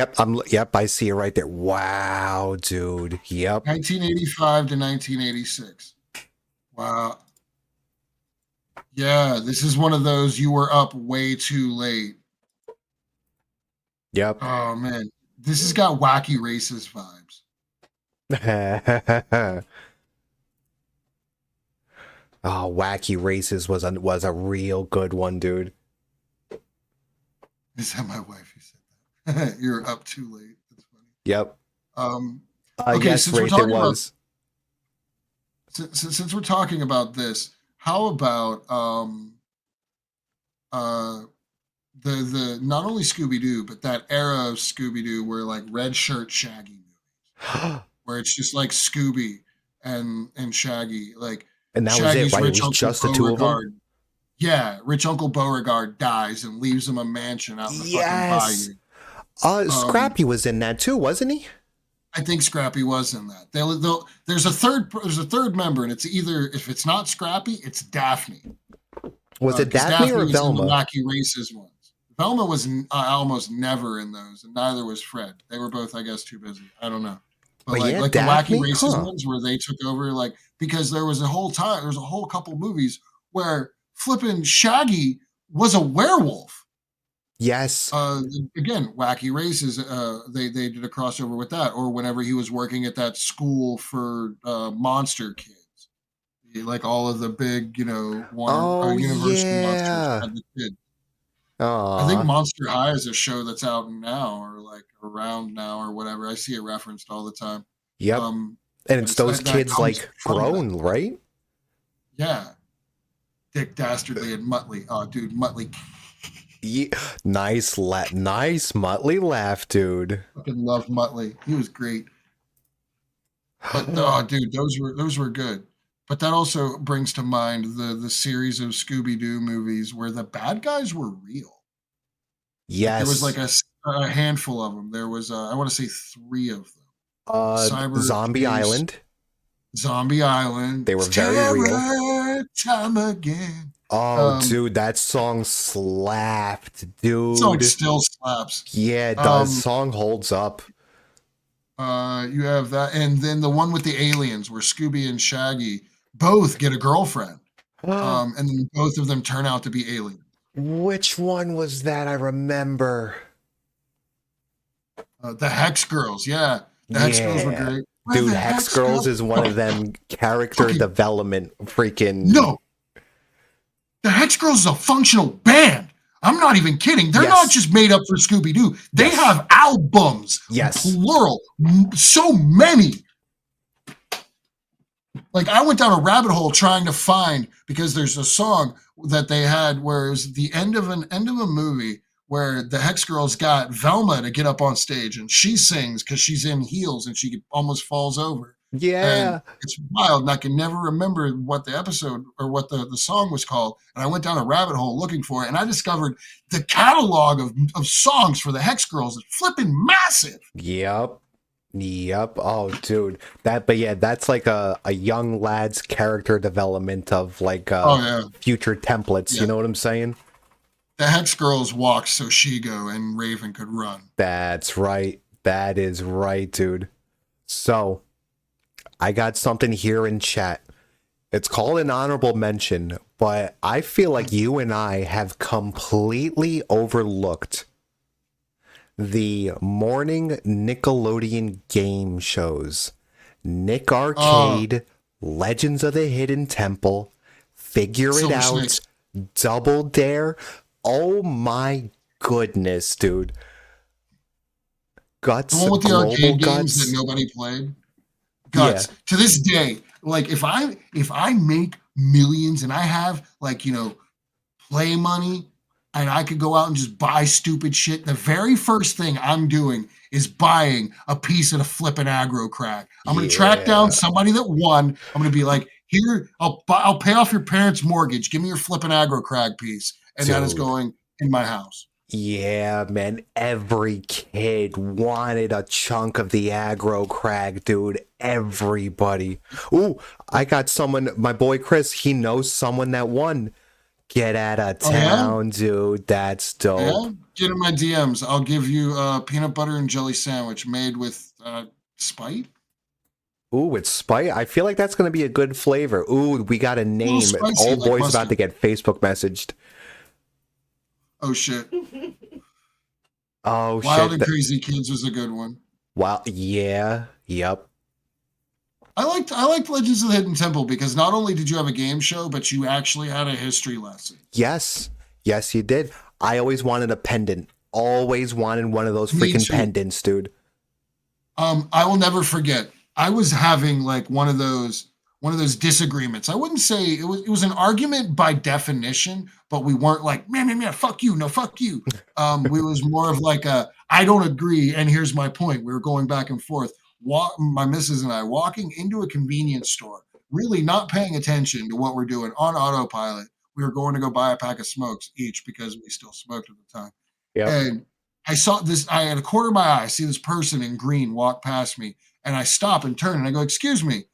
I see it right there. Wow, dude. Yep. 1985 to 1986. Wow. Yeah, this is one of those you were up way too late. Yep. Oh man, this has got Wacky Races vibes. Oh, Wacky Races was a real good one, dude. Is that my wife who said that? You're up too late. That's funny. Yep. Okay, Yes, since we're Wraith, it talking about was. since we're talking about this, how about uh the not only Scooby Doo but that era of Scooby Doo where like Red Shirt Shaggy movies, where it's just like Scooby and Shaggy, like And that was it, Shaggy's right? It rich was uncle just the two of them. Beauregard. Yeah, rich Uncle Beauregard dies and leaves him a mansion out in the fucking Yes. bayou. Um, Scrappy was in that too, wasn't he? I think Scrappy was in that. There's a third member, and it's either if it's not Scrappy, it's Daphne. Was it Because Daphne or Daphne was in the Velma? Wacky Races ones. Velma was almost never in those, and neither was Fred. They were both, I guess, too busy. I don't know. But But yeah, like the Wacky Daphne? Races Huh. ones where they took over, like because there was a whole couple movies where flipping Shaggy was a werewolf. Yes. Uh, Again, Wacky Races. They did a crossover with that, or whenever he was working at that school for monster kids. Like all of the big, Warner Oh Universal monsters yeah. had the kids. I think Aw. Monster High is a show that's out now or like around now or whatever. I see it referenced all the time. Yep. Um, And but it's it's those that kids comes like from that. grown, right? Yeah. Dick Dastardly and Muttley. Oh, dude, Muttley. Yeah. Nice Muttley laugh, dude. Fucking love Muttley. He was great. But oh, dude, those were good. But that also brings to mind the series of Scooby Doo movies where the bad guys were real. Like there was like Yes. a handful of them. There was I want to say three of them. Cyber Zombie Chase, Island. Zombie Island, They were it's very real. terror time again. Oh, dude, that song slapped, Song dude. still slaps. Yeah, it does. Um, Song holds up. you have that, and then the one with the aliens, where Scooby and Shaggy both get a girlfriend, and then both of them turn out to be aliens. Which one was that? I remember. The Hex Girls, yeah, the Hex Girls were Yeah. great. We're Dude, the Hex Hex Girls Girls. is one of them character Fucking development freaking. no, the Hex Girls is a functional band. I'm not even kidding. They're not Yes. just made up for Scooby Doo. They Yes. have albums, Yes. plural, so many. Like I went down a rabbit hole trying to find because there's a song that they had where it was the end of a movie where the Hex Girls got Velma to get up on stage and she sings because she's in heels and she almost falls over. And Yeah. it's wild, and I can never remember what the episode or what the song was called. And I went down a rabbit hole looking for it, and I discovered the catalog of songs for the Hex Girls is flipping massive. Yep. Yep. Oh, dude. But yeah, that's like a young lad's character development of like Oh yeah, future templates. yeah. You know what I'm saying? The Hex Girls walked so Shigo and Raven could run. That's right. That is right, dude. So, I got something here in chat. It's called an honorable mention, but I feel like you and I have completely overlooked the morning Nickelodeon game shows. Nick Arcade, Legends of the Hidden Temple, Figure It Silver Out, Snakes. Double Dare. Oh my goodness, dude. The Guts, one with the Global arcade games that Guts. nobody played. Yeah. Guts. To this day, like if I make millions and I have like, play money and I could go out and just buy stupid shit, the very first thing I'm doing is buying a piece of the flipping aggro crack. I'm going to track down Yeah. somebody that won. I'm going to be like, here, I'll pay off your parents' mortgage. Give me your flipping aggro crack piece. And that is Dude. going in my house. Yeah, man. Every kid wanted a chunk of the aggro crag, dude. Everybody. Ooh, I got someone, my boy Chris, he knows someone that won. Get out of Oh yeah, town, dude. That's dope. yeah. Get in my DMs. I'll give you a peanut butter and jelly sandwich made with Spite. Ooh, with Spite. I feel like that's going to be a good flavor. Ooh, we got a A little name. spicy, Old like boy's about mustard. to get Facebook messaged. Oh shit! Oh, Wild shit. and Crazy Kids was a good one. Wow. Yeah. Yep. I liked Legends of the Hidden Temple because not only did you have a game show, but you actually had a history lesson. Yes. Yes, you did. I always wanted a pendant. Always wanted one of those Me freaking too. pendants, dude. I will never forget. I was having like one of those disagreements. I wouldn't say it was an argument by definition, but we weren't like man, fuck you, no, fuck you. We was more of like a I don't agree, and here's my point. We were going back and forth. My missus and I walking into a convenience store, really not paying attention to what we're doing on autopilot. We were going to go buy a pack of smokes each because we still smoked at the time. Yep. And I saw this, I had a corner of my eye, I see this person in green walk past me, and I stop and turn and I go, "Excuse me."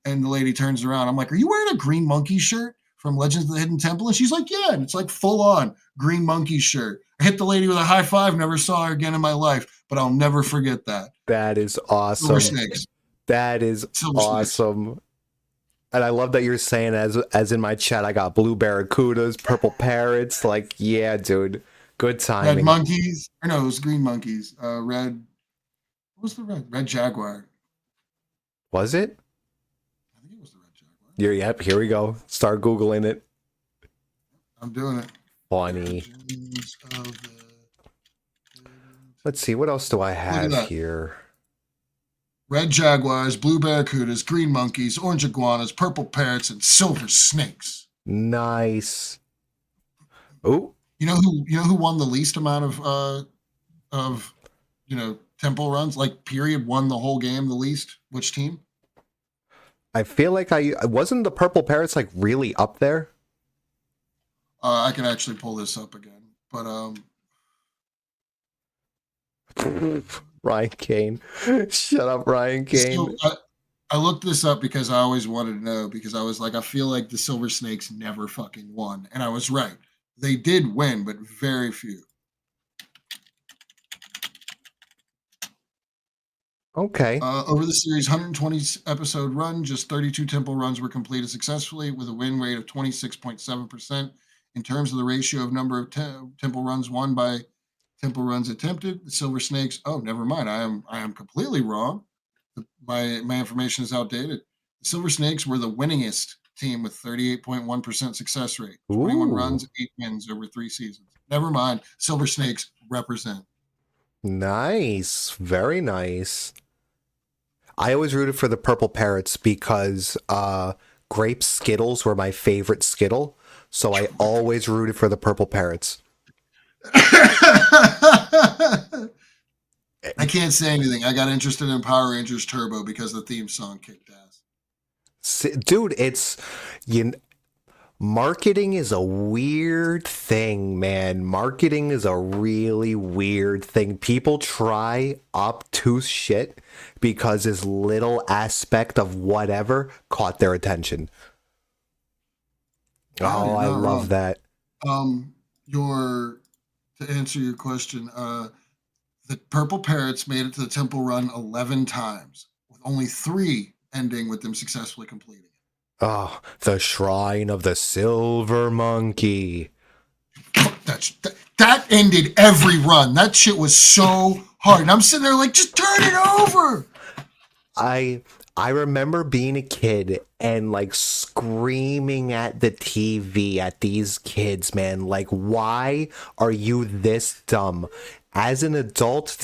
And the lady turns around. I'm like, "Are you wearing a Green Monkey shirt from Legends of the Hidden Temple?" And she's like, "Yeah." And it's like full on Green Monkey shirt. I hit the lady with a high five, never saw her again in my life, but I'll never forget that. That is Silver awesome. Snakes. That is Silver Snakes. awesome. And I love that you're saying as in my chat, I got blue barracudas, purple parrots. Like, yeah, dude. Good Red timing. monkeys. Or no, it was green monkeys. Red. What was the red? Red Jaguar. Was it? I think it was the Red Jaguar. Yep, here we go. Start Googling it. I'm doing it. Funny. Legends of the Let's see, what else do I have that. here? Red jaguars, blue barracudas, green monkeys, orange iguanas, purple parrots, and silver snakes. Nice. Oh, You know who won the least amount of temple runs? Like period won the whole game the least? Which team? I feel like I wasn't the purple parrots like really up there? I can actually pull this up again. But Ryan Kane. Shut up, Ryan Kane. so I looked this up because I always wanted to know because I was like, I feel like the Silver Snakes never fucking won. And I was right. They did win, but very few. Okay. Over the series' 120 episode run, just 32 temple runs were completed successfully with a win rate of 26.7%. In terms of the ratio of number of temple runs won by temple runs attempted, the Silver Snakes. Oh, never mind. I am completely wrong. My information is outdated. The Silver Snakes were the winningest team with 38.1% success rate, 21 Ooh. runs, 8 wins over 3 seasons. Never mind. Silver Snakes represent. Nice. Very nice. I always rooted for the purple parrots because grape Skittles were my favorite Skittle. So I always rooted for the purple parrots. I can't say anything. I got interested in Power Rangers Turbo because the theme song kicked ass. Dude, marketing is a weird thing, man. Marketing is a really weird thing. People try obtuse shit because this little aspect of whatever caught their attention. Yeah, Oh, you're I not love wrong. that. Your To answer your question, the Purple Parrots made it to the Temple Run 11 times, with only 3 ending with them successfully completing it. Oh, the Shrine of the Silver Monkey. That ended every run. That shit was so hard. And I'm sitting there like, just turn it over. I remember being a kid and like screaming at the TV at these kids, man. Like, why are you this dumb? As an adult,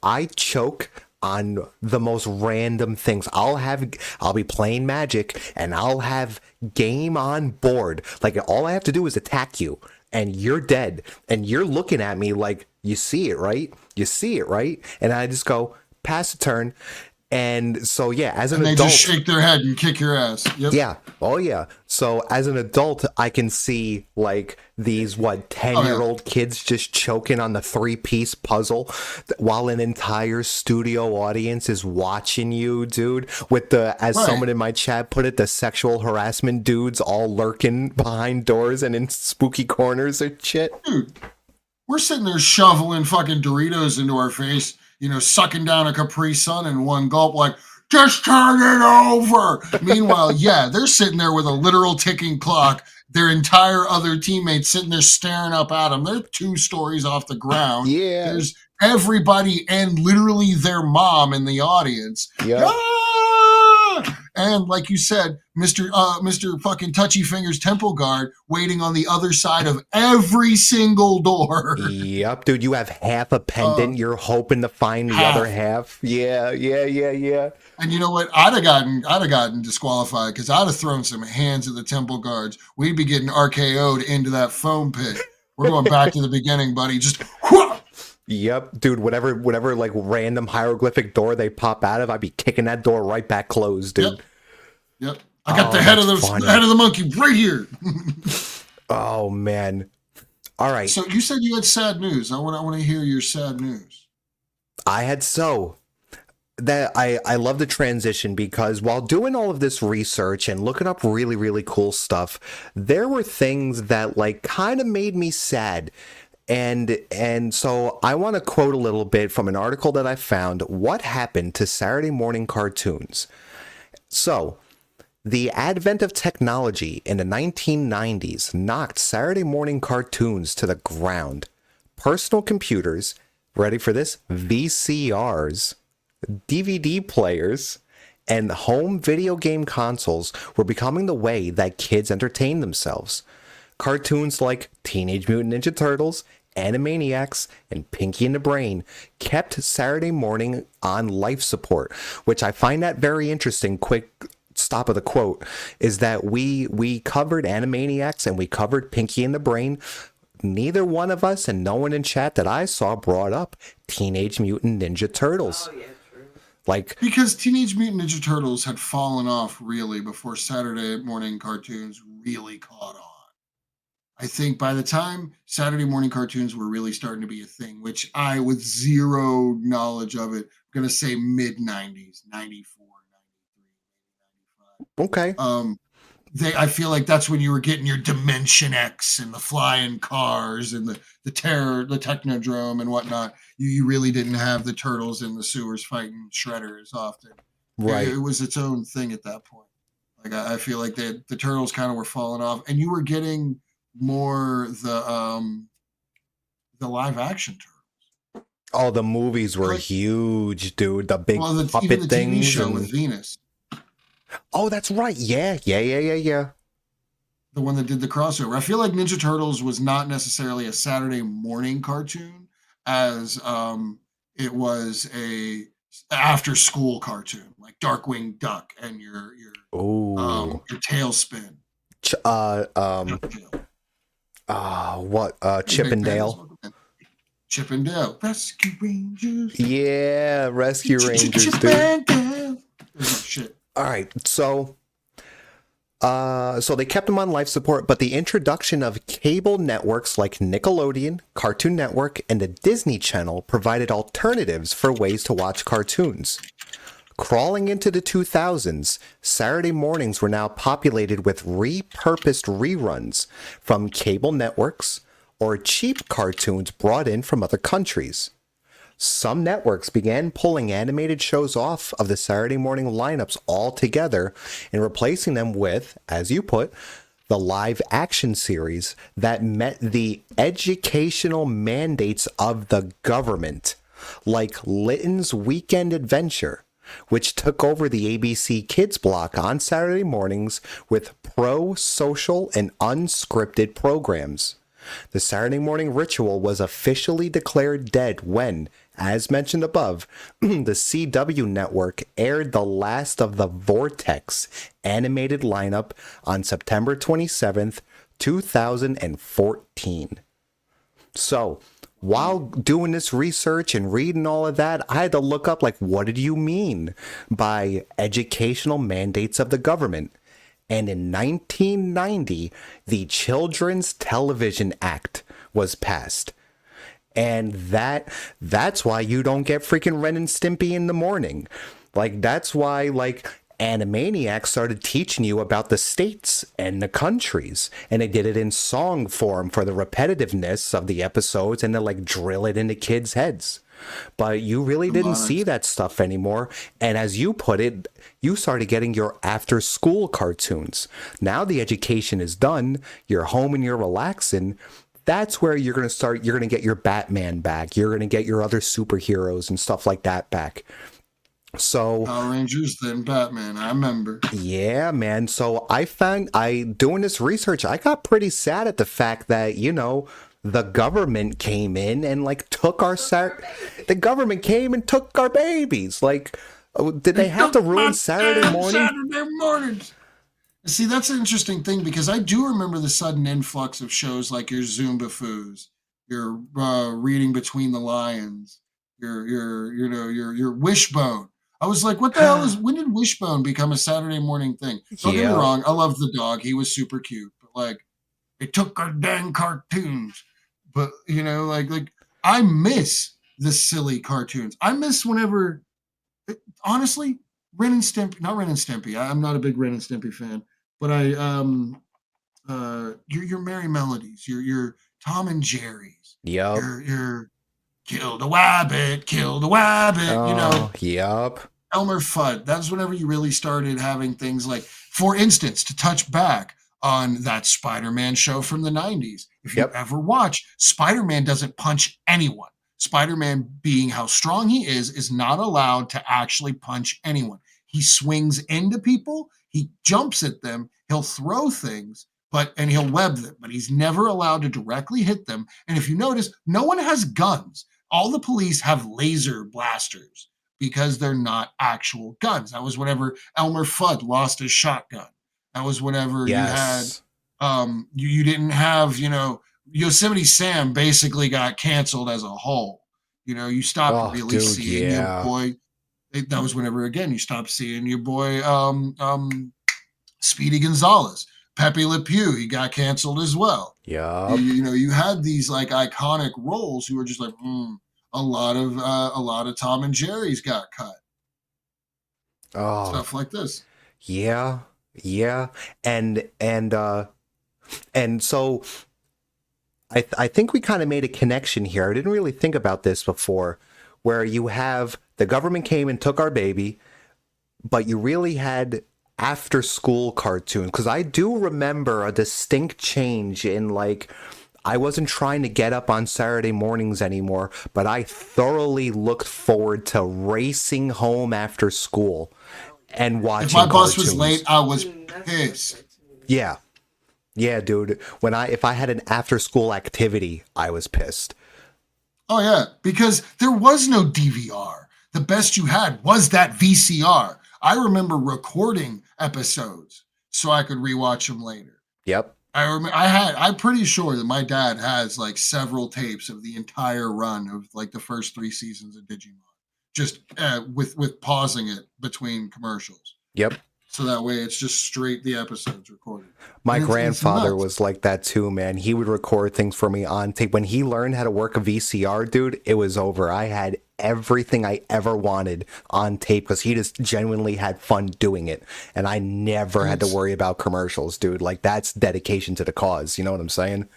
I choke on the most random things. I'll be playing Magic and I'll have game on board. Like all I have to do is attack you and you're dead and you're looking at me like you see it, right? You see it, right? And I just go pass the turn. And so, yeah, as an And they adult, just shake their head and kick your ass. Yep. yeah, oh yeah. So as an adult, I can see like these what 10-year-old kids just choking on the 3-piece puzzle while an entire studio audience is watching you, dude. With the, as Right. someone in my chat put it, the sexual harassment dudes all lurking behind doors and in spooky corners and shit. Dude, we're sitting there shoveling fucking Doritos into our face, sucking down a Capri Sun in one gulp, like, just turn it over. Meanwhile, yeah, they're sitting there with a literal ticking clock. Their entire other teammates sitting there staring up at them. They're 2 stories off the ground. Yeah. There's everybody and literally their mom in the audience. Yeah. And like you said, Mr. fucking Touchy Fingers Temple Guard waiting on the other side of every single door. Yep, dude, you have half a pendant. You're hoping to find the other half. Yeah. And you know what? I'd have gotten disqualified because I'd have thrown some hands at the Temple Guards. We'd be getting RKO'd into that foam pit. We're going back to the beginning, buddy. Just whoosh! Yep, dude, whatever like random hieroglyphic door they pop out of, I'd be kicking that door right back closed, dude. Yep. I got the head of the monkey right here. Oh man. All right. So you said you had sad news. I want to hear your sad news. I had that I love the transition because while doing all of this research and looking up really, really cool stuff, there were things that like kind of made me sad. And so I want to quote a little bit from an article that I found, What Happened to Saturday Morning Cartoons? So, the advent of technology in the 1990s knocked Saturday morning cartoons to the ground. Personal computers, ready for this, VCRs, DVD players, and home video game consoles were becoming the way that kids entertained themselves. Cartoons like Teenage Mutant Ninja Turtles, Animaniacs, and Pinky and the Brain kept Saturday morning on life support, which I find that very interesting. Quick stop of the quote is that we covered Animaniacs and we covered Pinky and the Brain. Neither one of us and no one in chat that I saw brought up Teenage Mutant Ninja Turtles. Oh, yeah, true. Like, because Teenage Mutant Ninja Turtles had fallen off really before Saturday morning cartoons really caught on. I think by the time Saturday morning cartoons were really starting to be a thing, which I, with zero knowledge of it, I'm going to say mid-90s, 94, 93, 95. okay. I feel like that's when you were getting your Dimension X and the flying cars and the Technodrome and whatnot. You really didn't have the turtles in the sewers fighting Shredder as often. Right. It was its own thing at that point. Like I feel like the turtles kind of were falling off, and you were getting more the live action turtles. Oh, the movies were huge, dude. The big puppet even the things. TV show with Venus. Oh, that's right. Yeah. The one that did the crossover. I feel like Ninja Turtles was not necessarily a Saturday morning cartoon, as it was a after school cartoon, like Darkwing Duck and your Tailspin. Chip and Dale. Chip and Dale. Rescue Rangers. Yeah, Rescue Rangers, Chip dude. and Dale. Shit. All right, so they kept them on life support, but the introduction of cable networks like Nickelodeon, Cartoon Network, and the Disney Channel provided alternatives for ways to watch cartoons. Crawling into the 2000s, Saturday mornings were now populated with repurposed reruns from cable networks or cheap cartoons brought in from other countries. Some networks began pulling animated shows off of the Saturday morning lineups altogether and replacing them with, as you put, the live action series that met the educational mandates of the government, like Litton's Weekend Adventure, which took over the ABC Kids block on Saturday mornings with pro-social and unscripted programs. The Saturday morning ritual was officially declared dead when, as mentioned above, the CW network aired the last of the Vortex animated lineup on September 27th, 2014. So, while doing this research and reading all of that, I had to look up, like, what did you mean by educational mandates of the government? And in 1990, the Children's Television Act was passed. And that's why you don't get freaking Ren and Stimpy in the morning. Like, that's why, like, Animaniacs started teaching you about the states and the countries, and they did it in song form for the repetitiveness of the episodes and to, like, drill it into kids' heads. But you really didn't see that stuff anymore. And as you put it, you started getting your after school cartoons. Now the education is done, you're home and you're relaxing. That's where you're going to get your Batman back. You're going to get your other superheroes and stuff like that back. So Power Rangers, then Batman. I remember. Yeah, man. So doing this research, I got pretty sad at the fact that, the government came in and, like, the government came and took our babies. Like, did they have to ruin Saturday morning? Saturday mornings. See, that's an interesting thing because I do remember the sudden influx of shows like your Zumba Foos, your Reading Between the Lions, your Wishbone. I was like, what the hell when did Wishbone become a Saturday morning thing? Don't get me wrong, I love the dog. He was super cute, but, like, they took our dang cartoons. But, like I miss the silly cartoons. I miss whenever, honestly, Ren and Stimpy, not Ren and Stimpy. I'm not a big Ren and Stimpy fan, but your Merry Melodies, your Tom and Jerry's, Yep. your Kill the Wabbit, Yep. Elmer Fudd. That's whenever you really started having things like, for instance, to touch back on that Spider-Man show from the 90s. If you ever watch, Spider-Man doesn't punch anyone. Spider-Man, being how strong he is not allowed to actually punch anyone. He swings into people, he jumps at them, he'll throw things, and he'll web them, but he's never allowed to directly hit them. And if you notice, no one has guns. All the police have laser blasters because they're not actual guns. That was whenever Elmer Fudd lost his shotgun. That was whenever you had, you didn't have, Yosemite Sam basically got canceled as a whole. You stopped seeing your boy. That was whenever, again, you stopped seeing your boy, Speedy Gonzalez. Pepe Le Pew, he got canceled as well. Yeah. You had these, like, iconic roles who were just like, a lot of Tom and Jerry's got cut. Oh. Stuff like this. Yeah. And so I think we kind of made a connection here. I didn't really think about this before, where you have the government came and took our baby, but you really had after school cartoons, because I do remember a distinct change in, like, I wasn't trying to get up on Saturday mornings anymore, but I thoroughly looked forward to racing home after school and watching If my bus cartoons. was late, I was pissed. Yeah, dude. If I had an after school activity, I was pissed. Oh yeah, because there was no DVR. The best you had was that VCR. I remember recording episodes so I could rewatch them later. Yep. I'm pretty sure that my dad has, like, several tapes of the entire run of, like, the first 3 seasons of Digimon, just with pausing it between commercials. Yep. So that way it's just straight the episodes recorded. My grandfather was like that too, man. He would record things for me on tape. When he learned how to work a VCR, dude, it was over. I had everything I ever wanted on tape because he just genuinely had fun doing it. And I never had to worry about commercials, dude. Like, that's dedication to the cause. You know what I'm saying?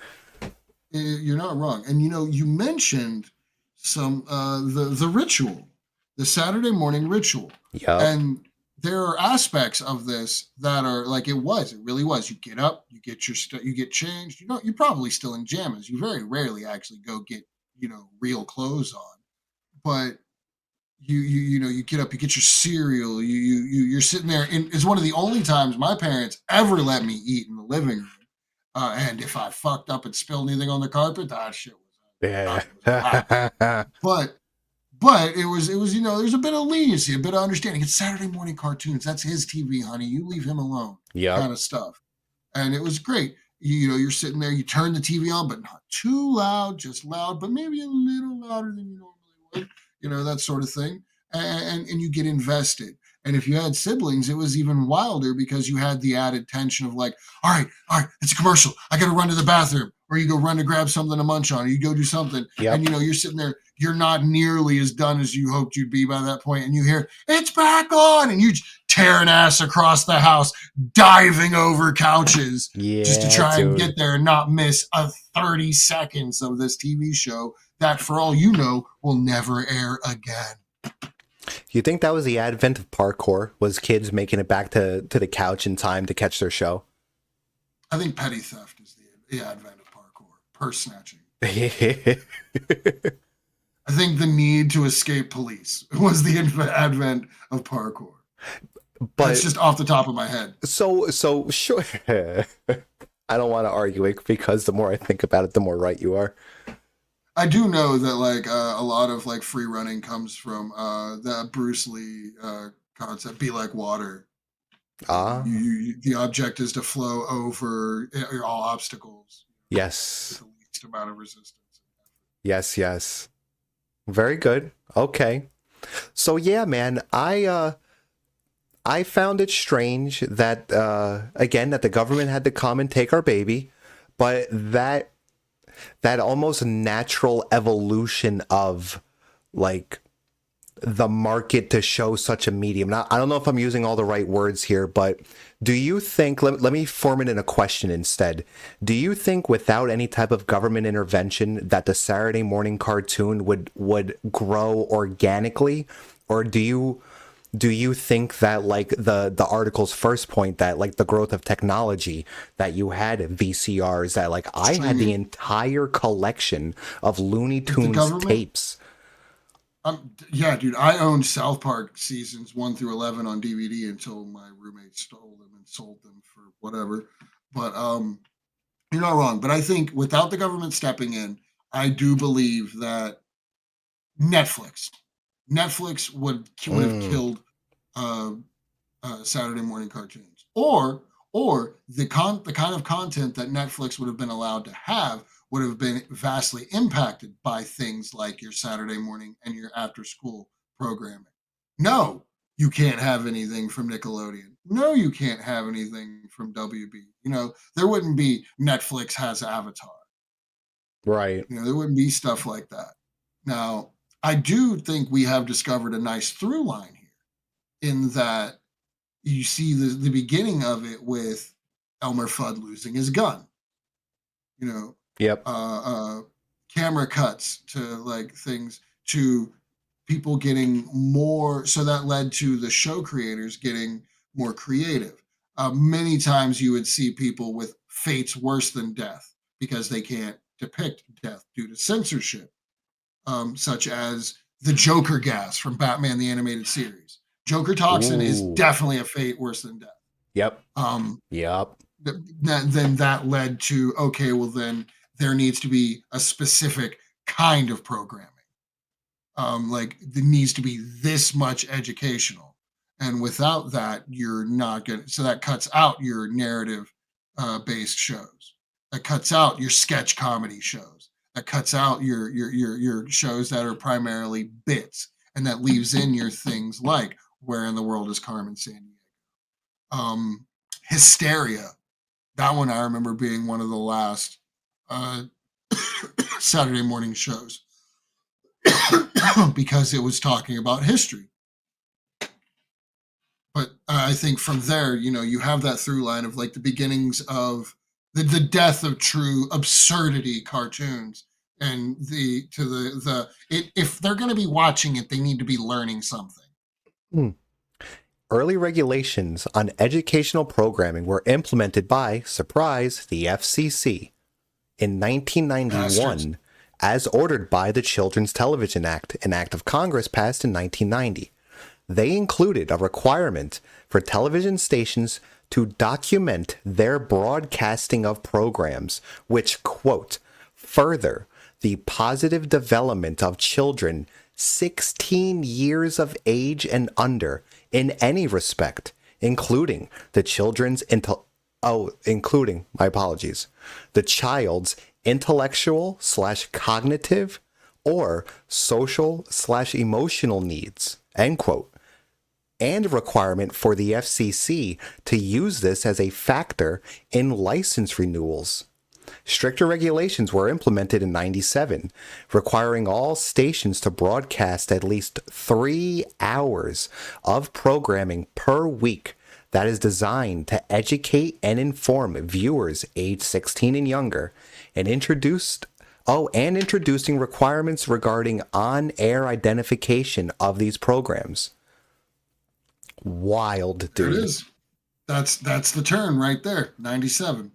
You're not wrong. And, you mentioned some, the ritual, the Saturday morning ritual. Yeah. And there are aspects of this that are like, it really was. You get up, you get your stuff, you get changed. You're probably still in jammies. You very rarely actually go get, real clothes on, but you get up, you get your cereal, you're sitting there. And it's one of the only times my parents ever let me eat in the living room. And if I fucked up and spilled anything on the carpet, that shit was, But it was, there's a bit of leniency, a bit of understanding. It's Saturday morning cartoons. That's his TV, honey. You leave him alone. Yeah. Kind of stuff. And it was great. you're sitting there, you turn the TV on, but not too loud, just loud, but maybe a little louder than you normally would, that sort of thing. And you get invested. And if you had siblings, it was even wilder because you had the added tension of like, all right, it's a commercial. I got to run to the bathroom. Or you go run to grab something to munch on, or you go do something. Yep. And, you're sitting there, you're not nearly as done as you hoped you'd be by that point. And you hear, it's back on. And you tear an ass across the house, diving over couches just to try and get there and not miss a 30 seconds of this TV show that, for all you know, will never air again. You think that was the advent of parkour? Was kids making it back to the couch in time to catch their show? I think petty theft is the advent of parkour. Purse snatching. I think the need to escape police was the advent of parkour. But it's just off the top of my head. So sure. I don't want to argue it because the more I think about it, the more right you are. I do know that like a lot of like free running comes from that Bruce Lee concept, be like water. The object is to flow over all obstacles. Yes. With the least amount of resistance. Yes. Very good. Okay. So yeah, man, I found it strange that again that the government had to come and take our baby, but that almost natural evolution of like the market to show such a medium. Now, I don't know if I'm using all the right words here, but do you think, let me form it in a question instead. Do you think without any type of government intervention that the Saturday morning cartoon would grow organically? Or do you think that like the article's first point that like the growth of technology, that you had VCRs, that like I had the entire collection of Looney Tunes tapes. Yeah, dude, I owned South Park seasons 1 through 11 on DVD until my roommate stole them and sold them for whatever. But you're not wrong. But I think without the government stepping in, I do believe that Netflix would have killed Saturday morning cartoons, or the kind of content that Netflix would have been allowed to have would have been vastly impacted by things like your Saturday morning and your after school programming. No, you can't have anything from Nickelodeon. No, you can't have anything from WB. There wouldn't be Netflix has Avatar. Right. There wouldn't be stuff like that. Now, I do think we have discovered a nice through line here in that you see the beginning of it with Elmer Fudd losing his gun. Yep. Camera cuts to like things to people getting more. So that led to the show creators getting more creative. Many times you would see people with fates worse than death because they can't depict death due to censorship, such as the Joker gas from Batman the Animated Series. Joker toxin is definitely a fate worse than death. Yep. Yep. Then that led to, okay, well then there needs to be a specific kind of programming. Like there needs to be this much educational. And without that, you're not good. So that cuts out your narrative based shows. That cuts out your sketch comedy shows. That cuts out your shows that are primarily bits. And that leaves in your things like Where in the World is Carmen Sandiego? Hysteria. That one I remember being one of the last Saturday morning shows because it was talking about history. But I think from there, you have that through line of like the beginnings of the death of true absurdity cartoons, and if they're going to be watching it, they need to be learning something. Early regulations on educational programming were implemented by, surprise, the FCC in 1991, as ordered by the Children's Television Act, an act of Congress passed in 1990. They included a requirement for television stations to document their broadcasting of programs, which, quote, further the positive development of children 16 years of age and under in any respect, including the children's including, my apologies, the child's intellectual / cognitive or social / emotional needs, end quote, and a requirement for the FCC to use this as a factor in license renewals. Stricter regulations were implemented in '97, requiring all stations to broadcast at least 3 hours of programming per week that is designed to educate and inform viewers aged 16 and younger, and introducing requirements regarding on-air identification of these programs. Wild, There it dude. is. That's the turn right there. 97.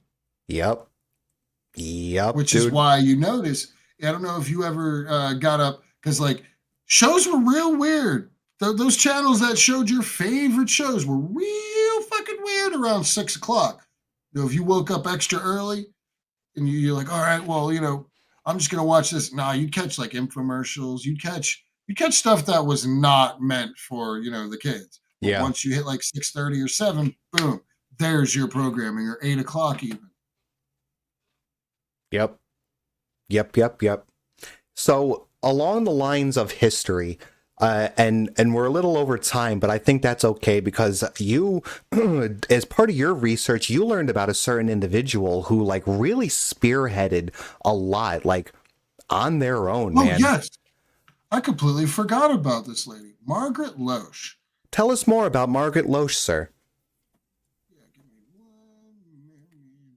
Yep, Which is dude. why you notice. I don't know if you ever got up because like shows were real weird. Those channels that showed your favorite shows were real fucking weird around 6 o'clock. If you woke up extra early and you're like, all right, well, I'm just gonna watch this. Nah, you'd catch like infomercials. You'd catch stuff that was not meant for the kids. But Yeah. once you hit like 6:30 or 7, boom, there's your programming, or 8 o'clock even. Yep. So along the lines of history, and we're a little over time, but I think that's okay because you, as part of your research, you learned about a certain individual who like really spearheaded a lot, like on their own, Oh, man. yes. I completely forgot about this lady, Margaret Loesch. Tell us more about Margaret Loesch, sir. Yeah, give me 1 minute.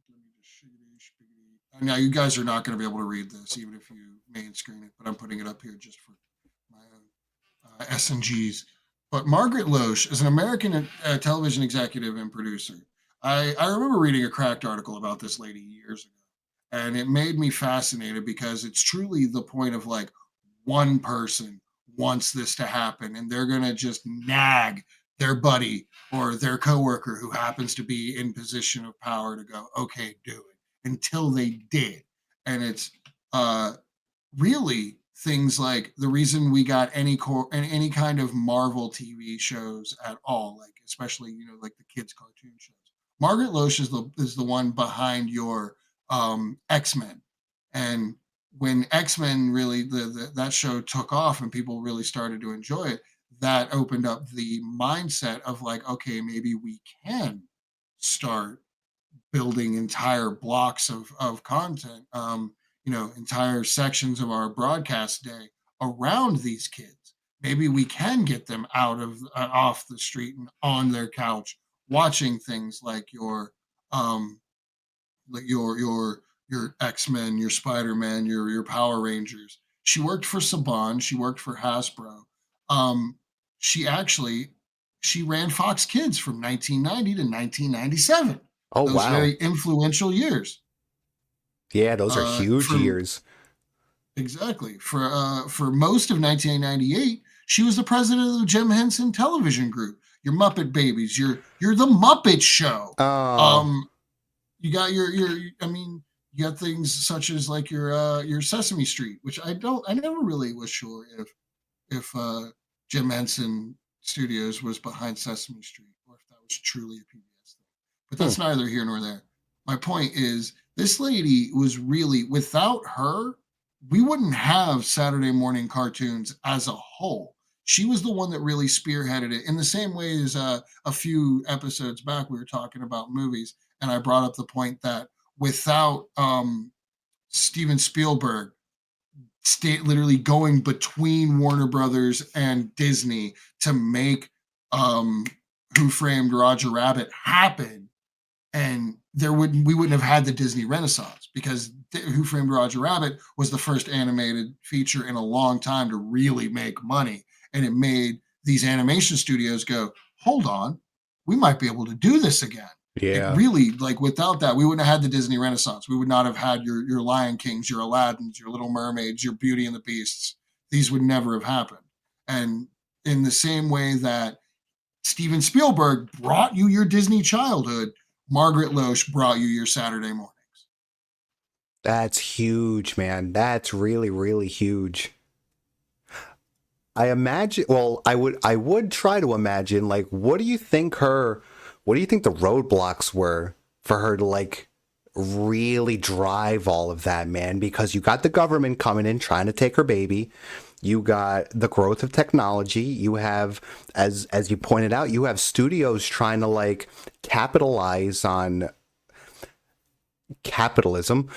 Let me just shiggity. Now, you guys are not going to be able to read this, even if you main screen it, but I'm putting it up here just for my own S&Gs. But Margaret Loesch is an American television executive and producer. I remember reading a cracked article about this lady years ago, and it made me fascinated because it's truly the point of like one person wants this to happen, and they're going to just nag their buddy or their coworker who happens to be in position of power to go, okay, do it, until they did. And it's really things like the reason we got any kind of Marvel TV shows at all, like especially like the kids cartoon shows. Margaret Loesch is the one behind your X-Men, and when X-Men really that show took off and people really started to enjoy it, that opened up the mindset of like, okay, maybe we can start building entire blocks of content, entire sections of our broadcast day around these kids. Maybe we can get them out of off the street and on their couch watching things um, like your X-Men, your Spider-Man, your Power Rangers. She worked for Saban. She worked for Hasbro. Um, she actually she ran Fox Kids from 1990 to 1997. Oh, Those wow. very influential years. Yeah, those are huge For years. exactly for most of 1998, she was the president of the Jim Henson Television Group. Your Muppet Babies. You're the Muppet Show. Oh, Um, you got you got things such as like your Sesame Street, which I never really was sure if Jim Henson Studios was behind Sesame Street or if that was truly a PBS thing. But hmm. that's neither here nor there. My point is this lady was really, without her, we wouldn't have Saturday morning cartoons as a whole. She was the one that really spearheaded it in the same way as a few episodes back we were talking about movies, and I brought up the point that without Steven Spielberg literally going between Warner Brothers and Disney to make um, Who Framed Roger Rabbit happen, and we wouldn't have had the Disney Renaissance because Who Framed Roger Rabbit was the first animated feature in a long time to really make money, and it made these animation studios go, hold on, we might be able to do this again. It Yeah. really, like, without that, we wouldn't have had the Disney Renaissance. We would not have had your Lion Kings, your Aladdins, your Little Mermaids, your Beauty and the Beasts. These would never have happened. And in the same way that Steven Spielberg brought you your Disney childhood, Margaret Loesch brought you your Saturday mornings. That's huge, man. That's really, really huge. I imagine, well, I would try to imagine, like, what do you think the roadblocks were for her to like really drive all of that, man, because you got the government coming in trying to take her baby. You got the growth of technology. You have, as you pointed out, you have studios trying to like capitalize on capitalism.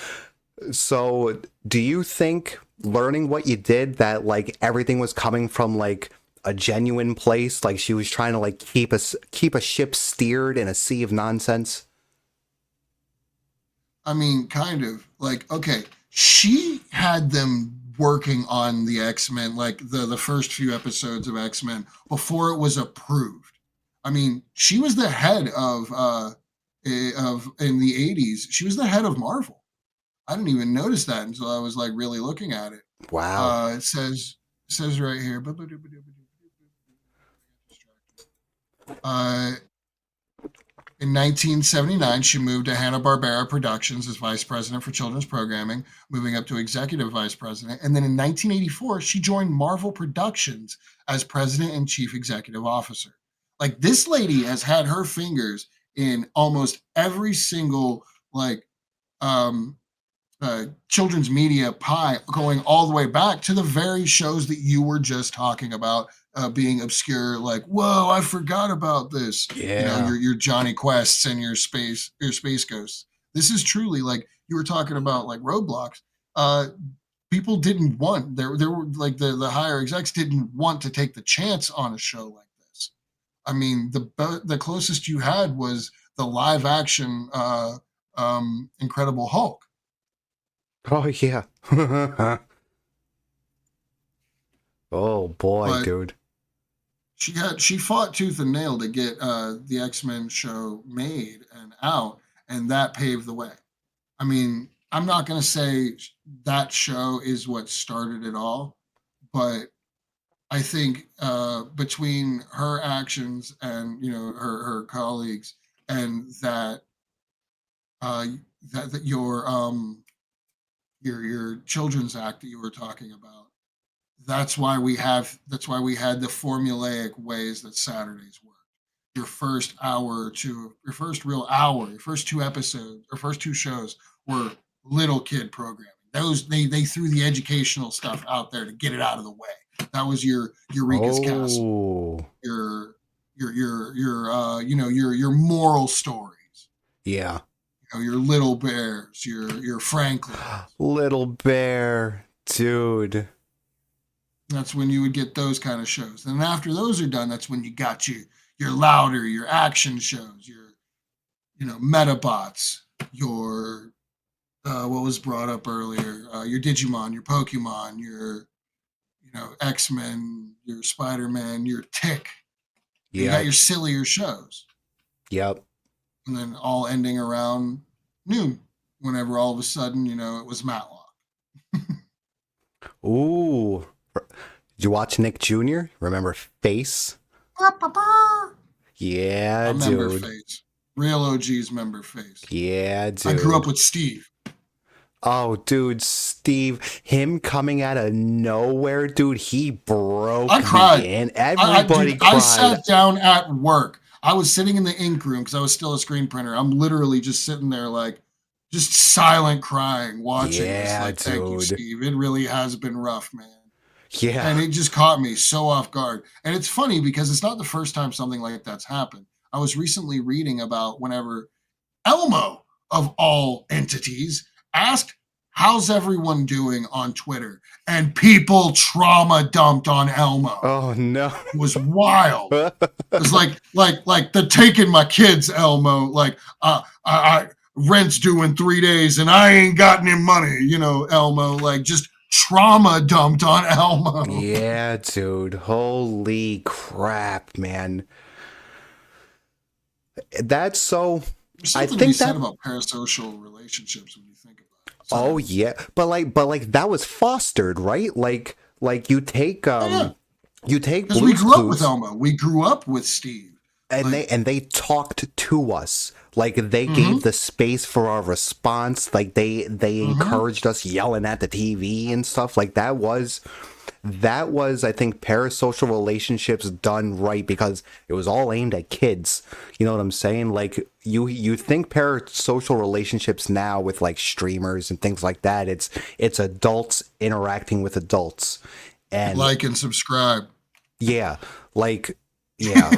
So, do you think learning what you did that like everything was coming from like a genuine place, like she was trying to like keep a ship steered in a sea of nonsense? I mean, kind of like, okay, she had them working on the X-Men, like the first few episodes of X-Men before it was approved. I mean, she was the head of in the 80s. She was the head of Marvel. I didn't even notice that until I was like really looking at it. Wow. It says right here. Uh, In 1979, she moved to Hanna-Barbera Productions as vice president for children's programming, moving up to executive vice president. And then in 1984, she joined Marvel Productions as president and chief executive officer. Like this lady has had her fingers in almost every single like um, children's media pie, going all the way back to the very shows that you were just talking about being obscure. Like, whoa, I forgot about this. You know, Yeah. your Johnny Quests and your space ghosts. This is truly like you were talking about, like Roadblocks. People didn't want there were like the higher execs didn't want to take the chance on a show like this. I mean, the closest you had was the live action Incredible Hulk. Oh yeah. Oh boy, But dude. she fought tooth and nail to get the X-Men show made and out, and that paved the way. I mean, I'm not going to say that show is what started it all, but I think between her actions and her colleagues, and uh, that your children's act that you were talking about, that's why we had the formulaic ways that Saturdays work. Your first real hour, your first two episodes or first two shows were little kid programming. Those they threw the educational stuff out there to get it out of the way. That was your Eureka's Castle, Oh. your moral stories, Yeah. your Little Bears, your Franklin. Little Bear, dude. That's when you would get those kind of shows. And after those are done, that's when you got your louder, your action shows, your Metabots, your what was brought up earlier, your Digimon, your Pokemon, your X Men, your Spider Man, your Tick. You got Yep. your sillier shows, Yep. and then all ending around noon, whenever all of a sudden it was Matlock. Ooh. Did you watch Nick Jr.? Remember Face? I Yeah, remember dude. Face. Real OGs member Face. Yeah, I grew up dude. with Steve. Oh, dude, Steve, him coming out of nowhere, dude, he broke I me cried. in. Dude, Everybody I cried. sat down at work. I was sitting in the ink room because I was still a screen printer. I'm literally just sitting there, like, just silent crying, watching this. Yeah, Like, thank you, dude. Steve. It really has been rough, man. And Yeah. it just caught me so off guard. And it's funny because it's not the first time something like that's happened. I was recently reading about whenever Elmo, of all entities, asked, "How's everyone doing on Twitter?" And people trauma dumped on Elmo. Oh, no. It was wild. It was like the taking my kids, Elmo. Like I rent's due in 3 days and I ain't got any money. Elmo. Like just trauma dumped on Elmo. Yeah, dude. Holy crap, man. That's so. There's I something to be think said that. about parasocial relationships when you think about it. Oh Sorry. yeah, but like that was fostered, right? Like Oh, yeah, you take because we Blue's grew up with Clues, Elmo. We grew up with Steve. and Like, they talked to us, like they mm-hmm, gave the space for our response, like they mm-hmm, encouraged us yelling at the TV and stuff. Like that was, I think, parasocial relationships done right, because it was all aimed at kids. You know what I'm saying? Like, you think parasocial relationships now with like streamers and things like that, it's adults interacting with adults. And Like and subscribe. yeah, like, yeah.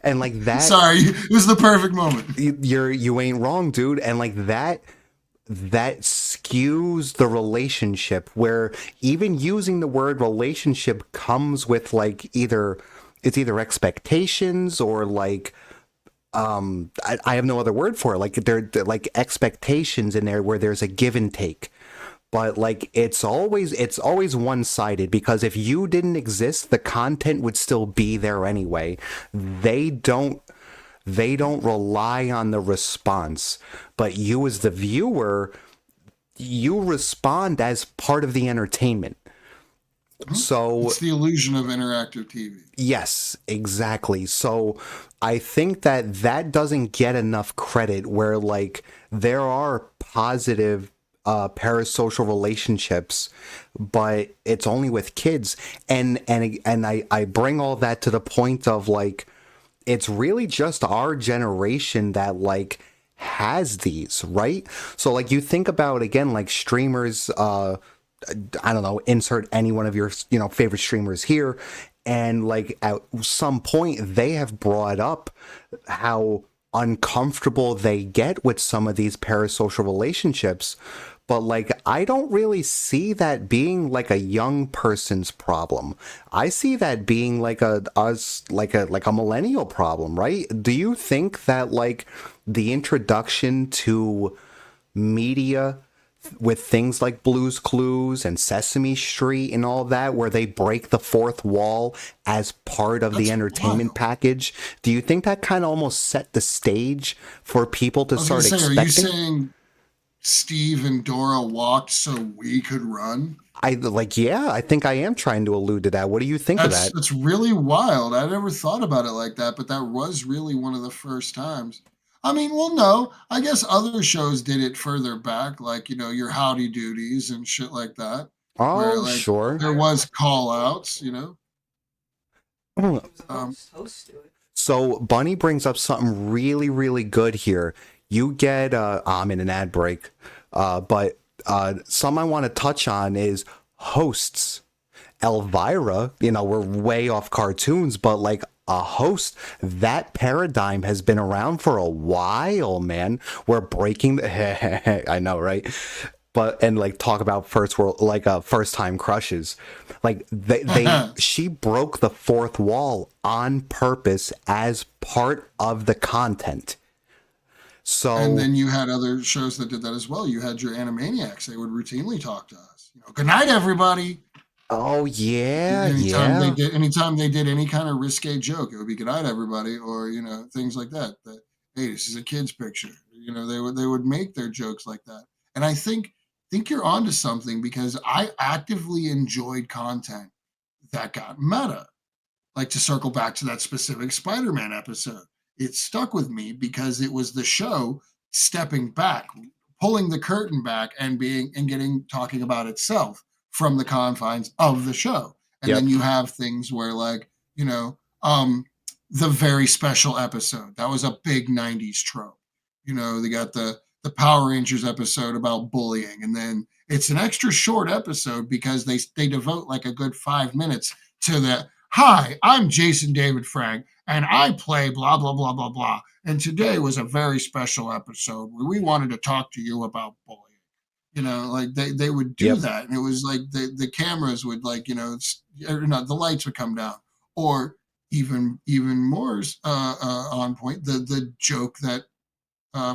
And like that, Sorry, it was the perfect moment. you ain't wrong, dude. And like that skews the relationship, where even using the word relationship comes with like either expectations, or like I have no other word for it, like they're like expectations in there where there's a give and take. But like it's always one-sided, because if you didn't exist, the content would still be there anyway. They don't rely on the response, but you as the viewer, you respond as part of the entertainment. So It's the illusion of interactive TV. yes, exactly. So I think that doesn't get enough credit, where like there are positive parasocial relationships, but it's only with kids. And I bring all that to the point of like, it's really just our generation that like has these, right? So like you think about, again, like streamers, I don't know, insert any one of your, favorite streamers here, and like at some point they have brought up how uncomfortable they get with some of these parasocial relationships. But like I don't really see that being like a young person's problem. I see that being like a millennial problem, right? Do you think that like the introduction to media with things like Blue's Clues and Sesame Street and all that, where they break the fourth wall as part of the That's entertainment wild. package, do you think that kind of almost set the stage for people to I was gonna start say, are you expecting? saying Steve and Dora walked so we could run? Yeah, I think I am trying to allude to that. What do you think of that? That's really wild. I never thought about it like that, but that was really one of the first times. I mean, well, no, I guess other shows did it further back, like your Howdy Doodies and shit like that, where Oh, like sure. there was call outs. It was a Um, host to it. So Bunny brings up something really, really good here. You get I'm in an ad break, but some I want to touch on is hosts. Elvira, we're way off cartoons, but like a host, that paradigm has been around for a while, man. We're breaking the I know, right? But and like talk about first world, like first time crushes, like she broke the fourth wall on purpose as part of the content. and So then you had other shows that did that as well. You had your Animaniacs; they would routinely talk to us. Good night, everybody. oh yeah, Anytime they yeah, did, anytime they did any kind of risque joke, it would be "good night, everybody," or things like that. That hey, this is a kid's picture. They would make their jokes like that, and I think you're onto something because I actively enjoyed content that got meta. Like to circle back to that specific Spider-Man episode, it stuck with me because it was the show stepping back, pulling the curtain back, and getting talking about itself from the confines of the show. And then yep, you have things where like, the very special episode. That was a big 90s trope. They got the Power Rangers episode about bullying, and then it's an extra short episode because they devote like a good 5 minutes to the "Hi, I'm Jason David Frank, and I play blah, blah, blah, blah, blah. And today was a very special episode where we wanted to talk to you about bullying." Like they would do yep, that. And it was like the cameras would like, or not, the lights would come down. Or even more on point, the joke that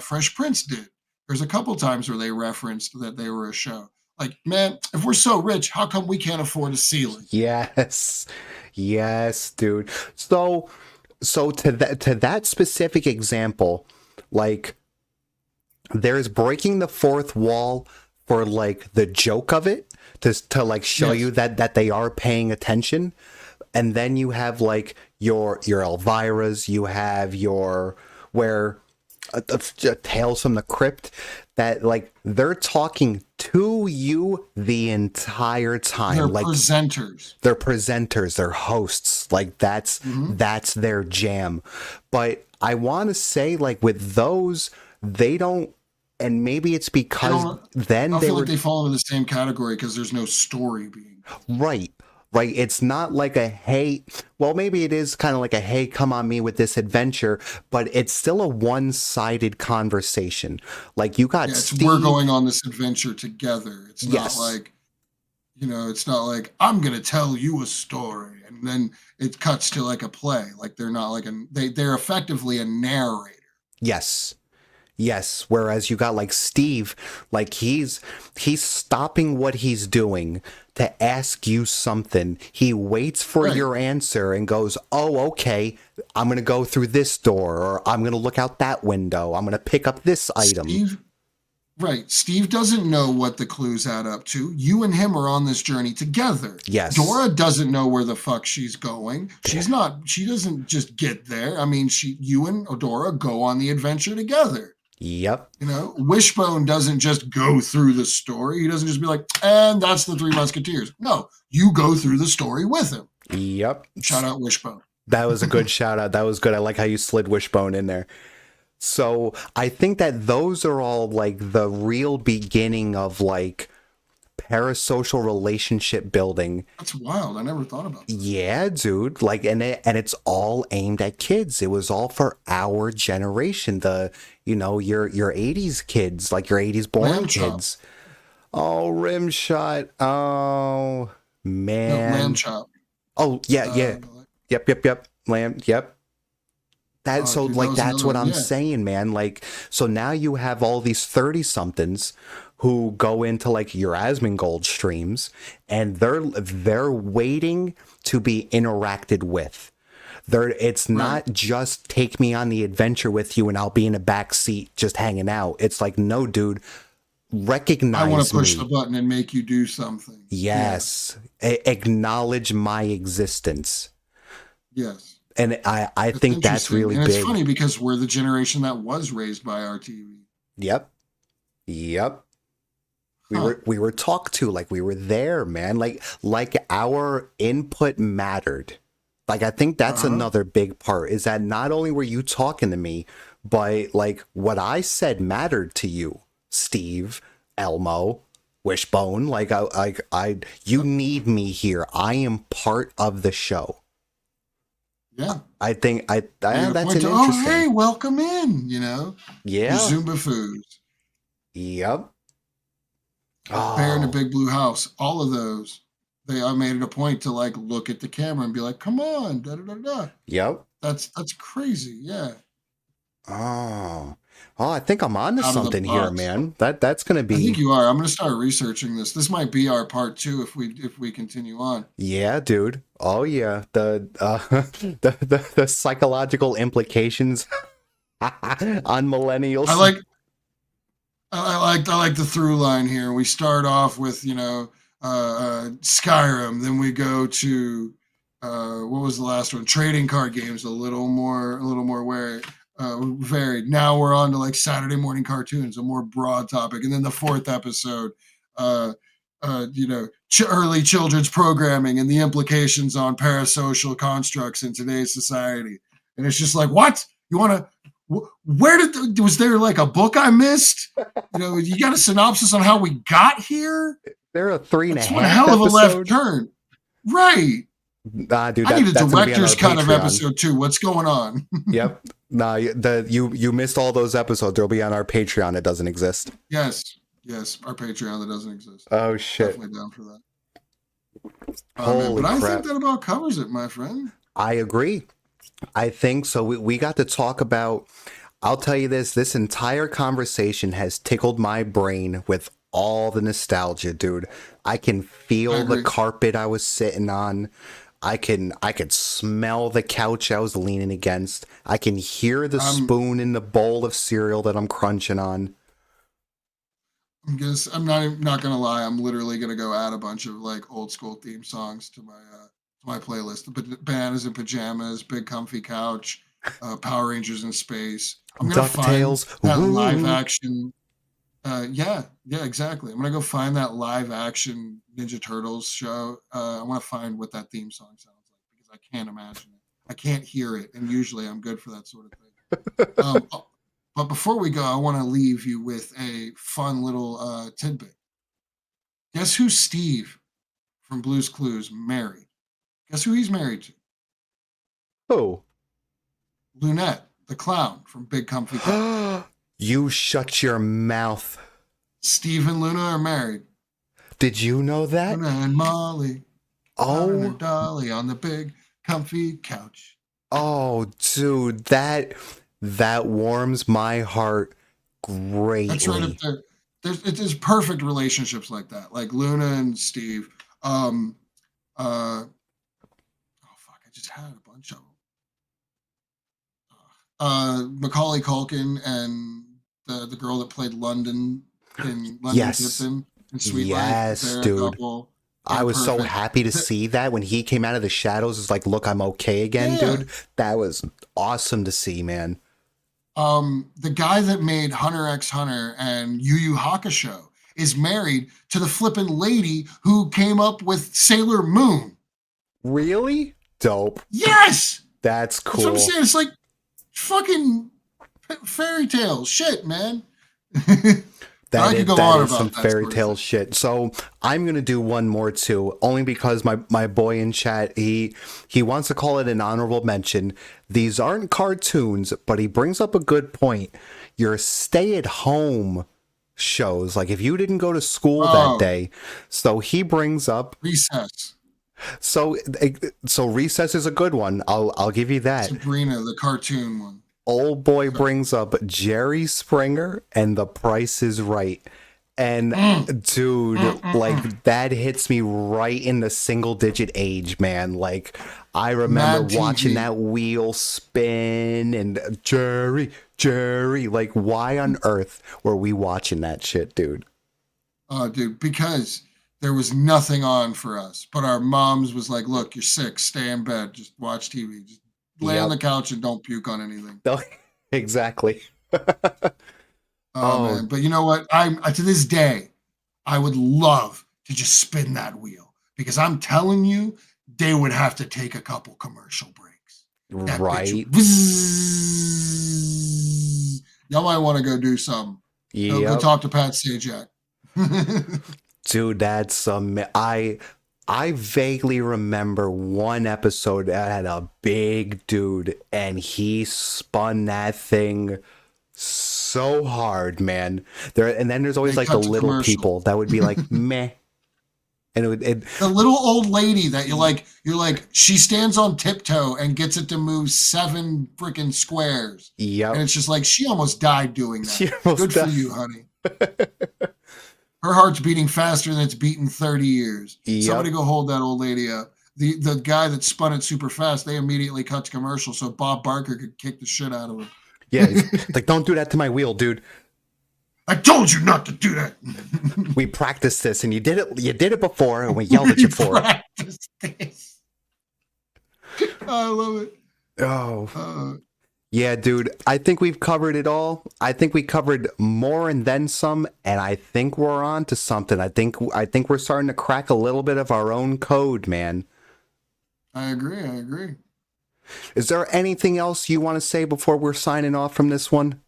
Fresh Prince did. There's a couple times where they referenced that they were a show. Like, man, if we're so rich, how come we can't afford a ceiling? yes, yes, dude. So to that specific example, like there's breaking the fourth wall for like the joke of it, to like show you Yes. that they are paying attention. And then you have like your Elvira's, you have your where Tales from the Crypt, that like they're talking to you the entire time. They're Like presenters. they're presenters, they're hosts. Like that's their jam. But I want to say, like, with those, they don't, and maybe it's because then I they feel were like they fall into the same category because there's no story being right. Right. It's not like a hey, well, maybe it is kind of like a hey, come on me with this adventure, but it's still a one-sided conversation. Like you got Yeah, it's we're Steve. going on this adventure together. It's not Yes. like, it's not like I'm gonna tell you a story and then it cuts to like a play. Like they're not like they're effectively a narrator. Yes. Yes, whereas you got like Steve, like he's stopping what he's doing to ask you something. He waits for Right. your answer and goes, "Oh, okay, I'm going to go through this door or I'm going to look out that window. I'm going to pick up this item." Steve doesn't know what the clues add up to. You and him are on this journey together. Yes. Dora doesn't know where the fuck she's going. She doesn't just get there. I mean, you and Dora go on the adventure together. Yep. Wishbone doesn't just go through the story. He doesn't just be like, and that's the Three Musketeers. No, you go through the story with him. Yep. Shout out Wishbone. That was a good shout out. That was good. I like how you slid Wishbone in there. So I think that those are all like the real beginning of like parasocial relationship building. That's wild. I never thought about that. Yeah, dude. Like, and it's all aimed at kids. It was all for our generation. Your 80s kids, like your 80s born Lamb kids. Chop. Oh, rim shot. Oh man. No, lamb chop. Oh yeah. Yep. Lamb. Yep. That's what I'm saying, man. Like, so now you have all these 30-somethings who go into like your Asmongold streams, and they're waiting to be interacted with. It's not just take me on the adventure with you and I'll be in a back seat just hanging out. It's like, no, dude, recognize me. I want to push the button and make you do something. Yes. Acknowledge my existence. Yes. And I think that's really big. It's funny because we're the generation that was raised by our TV. Yep. We were talked to, like we were there, man. Like our input mattered. Like I think that's another big part, is that not only were you talking to me, but like what I said mattered to you, Steve, Elmo, Wishbone. Like you need me here. I am part of the show. Yeah, I think that's an interesting. Oh, hey, welcome in. Yeah, the Zumba Foods. Yep. Bear in the Big Blue House. All of those. I made it a point to like look at the camera and be like, "Come on, da da da da." Yep. That's crazy. Yeah. Oh, I think I'm on to something here, man. That's gonna be. I think you are. I'm gonna start researching this. This might be our part 2 if we continue on. Yeah, dude. Oh yeah, the psychological implications on millennials. I like the through line here. We start off with Skyrim, then we go to what was the last one? Trading card games. A little more varied. Now we're on to like Saturday morning cartoons, a more broad topic, and then the 4th episode, early children's programming and the implications on parasocial constructs in today's society. And it's just like, what you want to? Was there like a book I missed? You got a synopsis on how we got here? There are 3.5. That's one hell of a left turn, right? Nah, dude, I need a director's cut of episode 2. What's going on? Yep. Nah, you missed all those episodes. They'll be on our Patreon. It doesn't exist. Yes, our Patreon that doesn't exist. Oh shit! Definitely down for that. Holy crap! I think that about covers it, my friend. I agree. I think so. We got to talk about. I'll tell you this entire conversation has tickled my brain with all the nostalgia, dude. I can feel the carpet I was sitting on. I could smell the couch I was leaning against. I can hear the spoon in the bowl of cereal that I'm crunching on. I'm not gonna lie. I'm literally gonna go add a bunch of like old school theme songs to my playlist. Bananas in Pajamas, Big Comfy Couch, Power Rangers in Space. I'm gonna DuckTales. find that live action. Yeah, exactly. I'm gonna go find that live action Ninja Turtles show. I want to find what that theme song sounds like because I can't imagine it. I can't hear it, and usually I'm good for that sort of thing. But before we go, I want to leave you with a fun little tidbit. Guess who Steve from Blue's Clues married? Guess who he's married to? Oh. Lunette, the clown from Big Comfy Couch. You shut your mouth. Steve and Luna are married. Did you know that? Luna and Molly out on their Oh, dolly on the big comfy couch. oh, dude, that warms my heart That's right up greatly. there. There's perfect relationships like that, like Luna and Steve. Um, oh fuck, I just had a bunch of them. Macaulay Culkin and the girl that played London in London Yes, Tipton in Sweet Life. yes, They're a dude. couple. I They're was so perfect. happy to see that when he came out of the shadows. It's like, look, I'm okay again, Yeah. dude. That was awesome to see, man. The guy that made Hunter x Hunter and Yu Yu Hakusho is married to the flippin' lady who came up with Sailor Moon. Really? Dope. Yes, That's that's what I'm cool. saying. It's like fucking fairy tales, shit, man. But I could go That on is some about that fairy sort of tale thing. shit. So I'm gonna do one more too, only because my boy in chat he wants to call it an honorable mention. These aren't cartoons, but he brings up a good point. Your stay at home shows, like if you didn't go to school that Oh, day, so he brings up Recess, so so recess is a good one. I'll give you that. Sabrina, the cartoon one. Old boy brings up Jerry Springer and The Price is Right. And Mm, dude, mm. like that hits me right in the single digit age, man. Like I remember Mad watching TV. that wheel spin and Jerry, like why on earth were we watching that shit, dude? Oh, dude, because there was nothing on for us. But our moms was like, look, you're sick. Stay in bed. Just watch TV. Just lay on the Yep. couch and don't puke on anything. No, exactly. Oh, Oh, man. But you know what? To this day, I would love to just spin that wheel because I'm telling you, they would have to take a couple commercial breaks. That bitch. right. Y'all might want to go do something. Go Yep. talk to Pat Sajak. Dude, that's some I vaguely remember one episode that had a big dude and he spun that thing so hard, man. There and then there's always They like the cut to little commercial. people that would be like meh. And it The little old lady that you're like, she stands on tiptoe and gets it to move 7 freaking squares. And yep. it's just like she almost died doing that. She almost Good for died. you, honey. Her heart's beating faster than it's beaten 30 years. Somebody Yep. go hold that old lady up. The guy that spun it super fast, they immediately cut to commercial so Bob Barker could kick the shit out of Yeah, he's him. like, don't do that to my wheel, dude. I told you not to do that. We practiced this and you did it before and we yelled at We you for it. practiced this. I love it. Oh. Uh, Yeah, dude, I think we've covered it all. I think we covered more and then some, and I think we're on to something. I think we're starting to crack a little bit of our own code, man. I agree. I agree. Is there anything else you want to say before we're signing off from this one?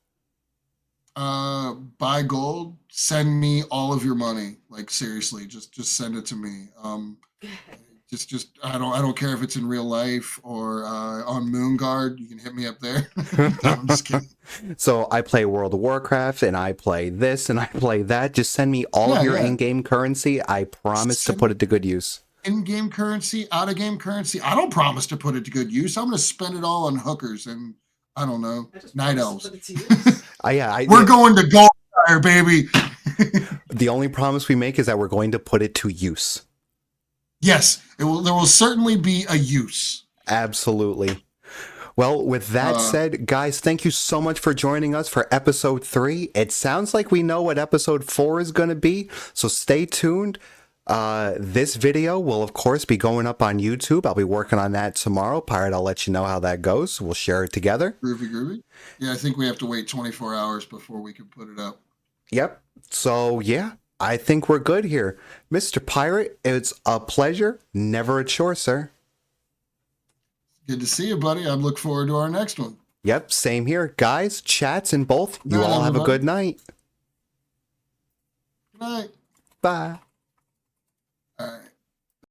Buy gold. Send me all of your money. Like seriously, just send it to me. Just I don't care if it's in real life or on Moonguard. You can hit me up there. No, I'm just kidding. So I play World of Warcraft, and I play this, and I play that. Just send me all of Yeah, your yeah. in-game currency. I promise to Send put it to good use. in-game currency, out-of-game currency. I don't promise to put it to good use. I'm going to spend it all on hookers and I don't know, I just night promised to elves. put it to use. We're going to Goldfire, baby. the only promise we make is that we're going to put it to use. Yes, there will certainly be a use. Absolutely. Well, with that said, guys, thank you so much for joining us for episode 3. It sounds like we know what episode 4 is going to be, so stay tuned. This video will, of course, be going up on YouTube. I'll be working on that tomorrow. Pirate, I'll let you know how that goes. We'll share it together. Groovy. Yeah, I think we have to wait 24 hours before we can put it up. Yep. So, yeah, I think we're good here. Mr. Pirate, it's a pleasure. Never a chore, sir. Good to see you, buddy. I look forward to our next one. Yep, same here. Guys, chats, and both, you Night, all have a everybody. good night. Good night. Bye. All right.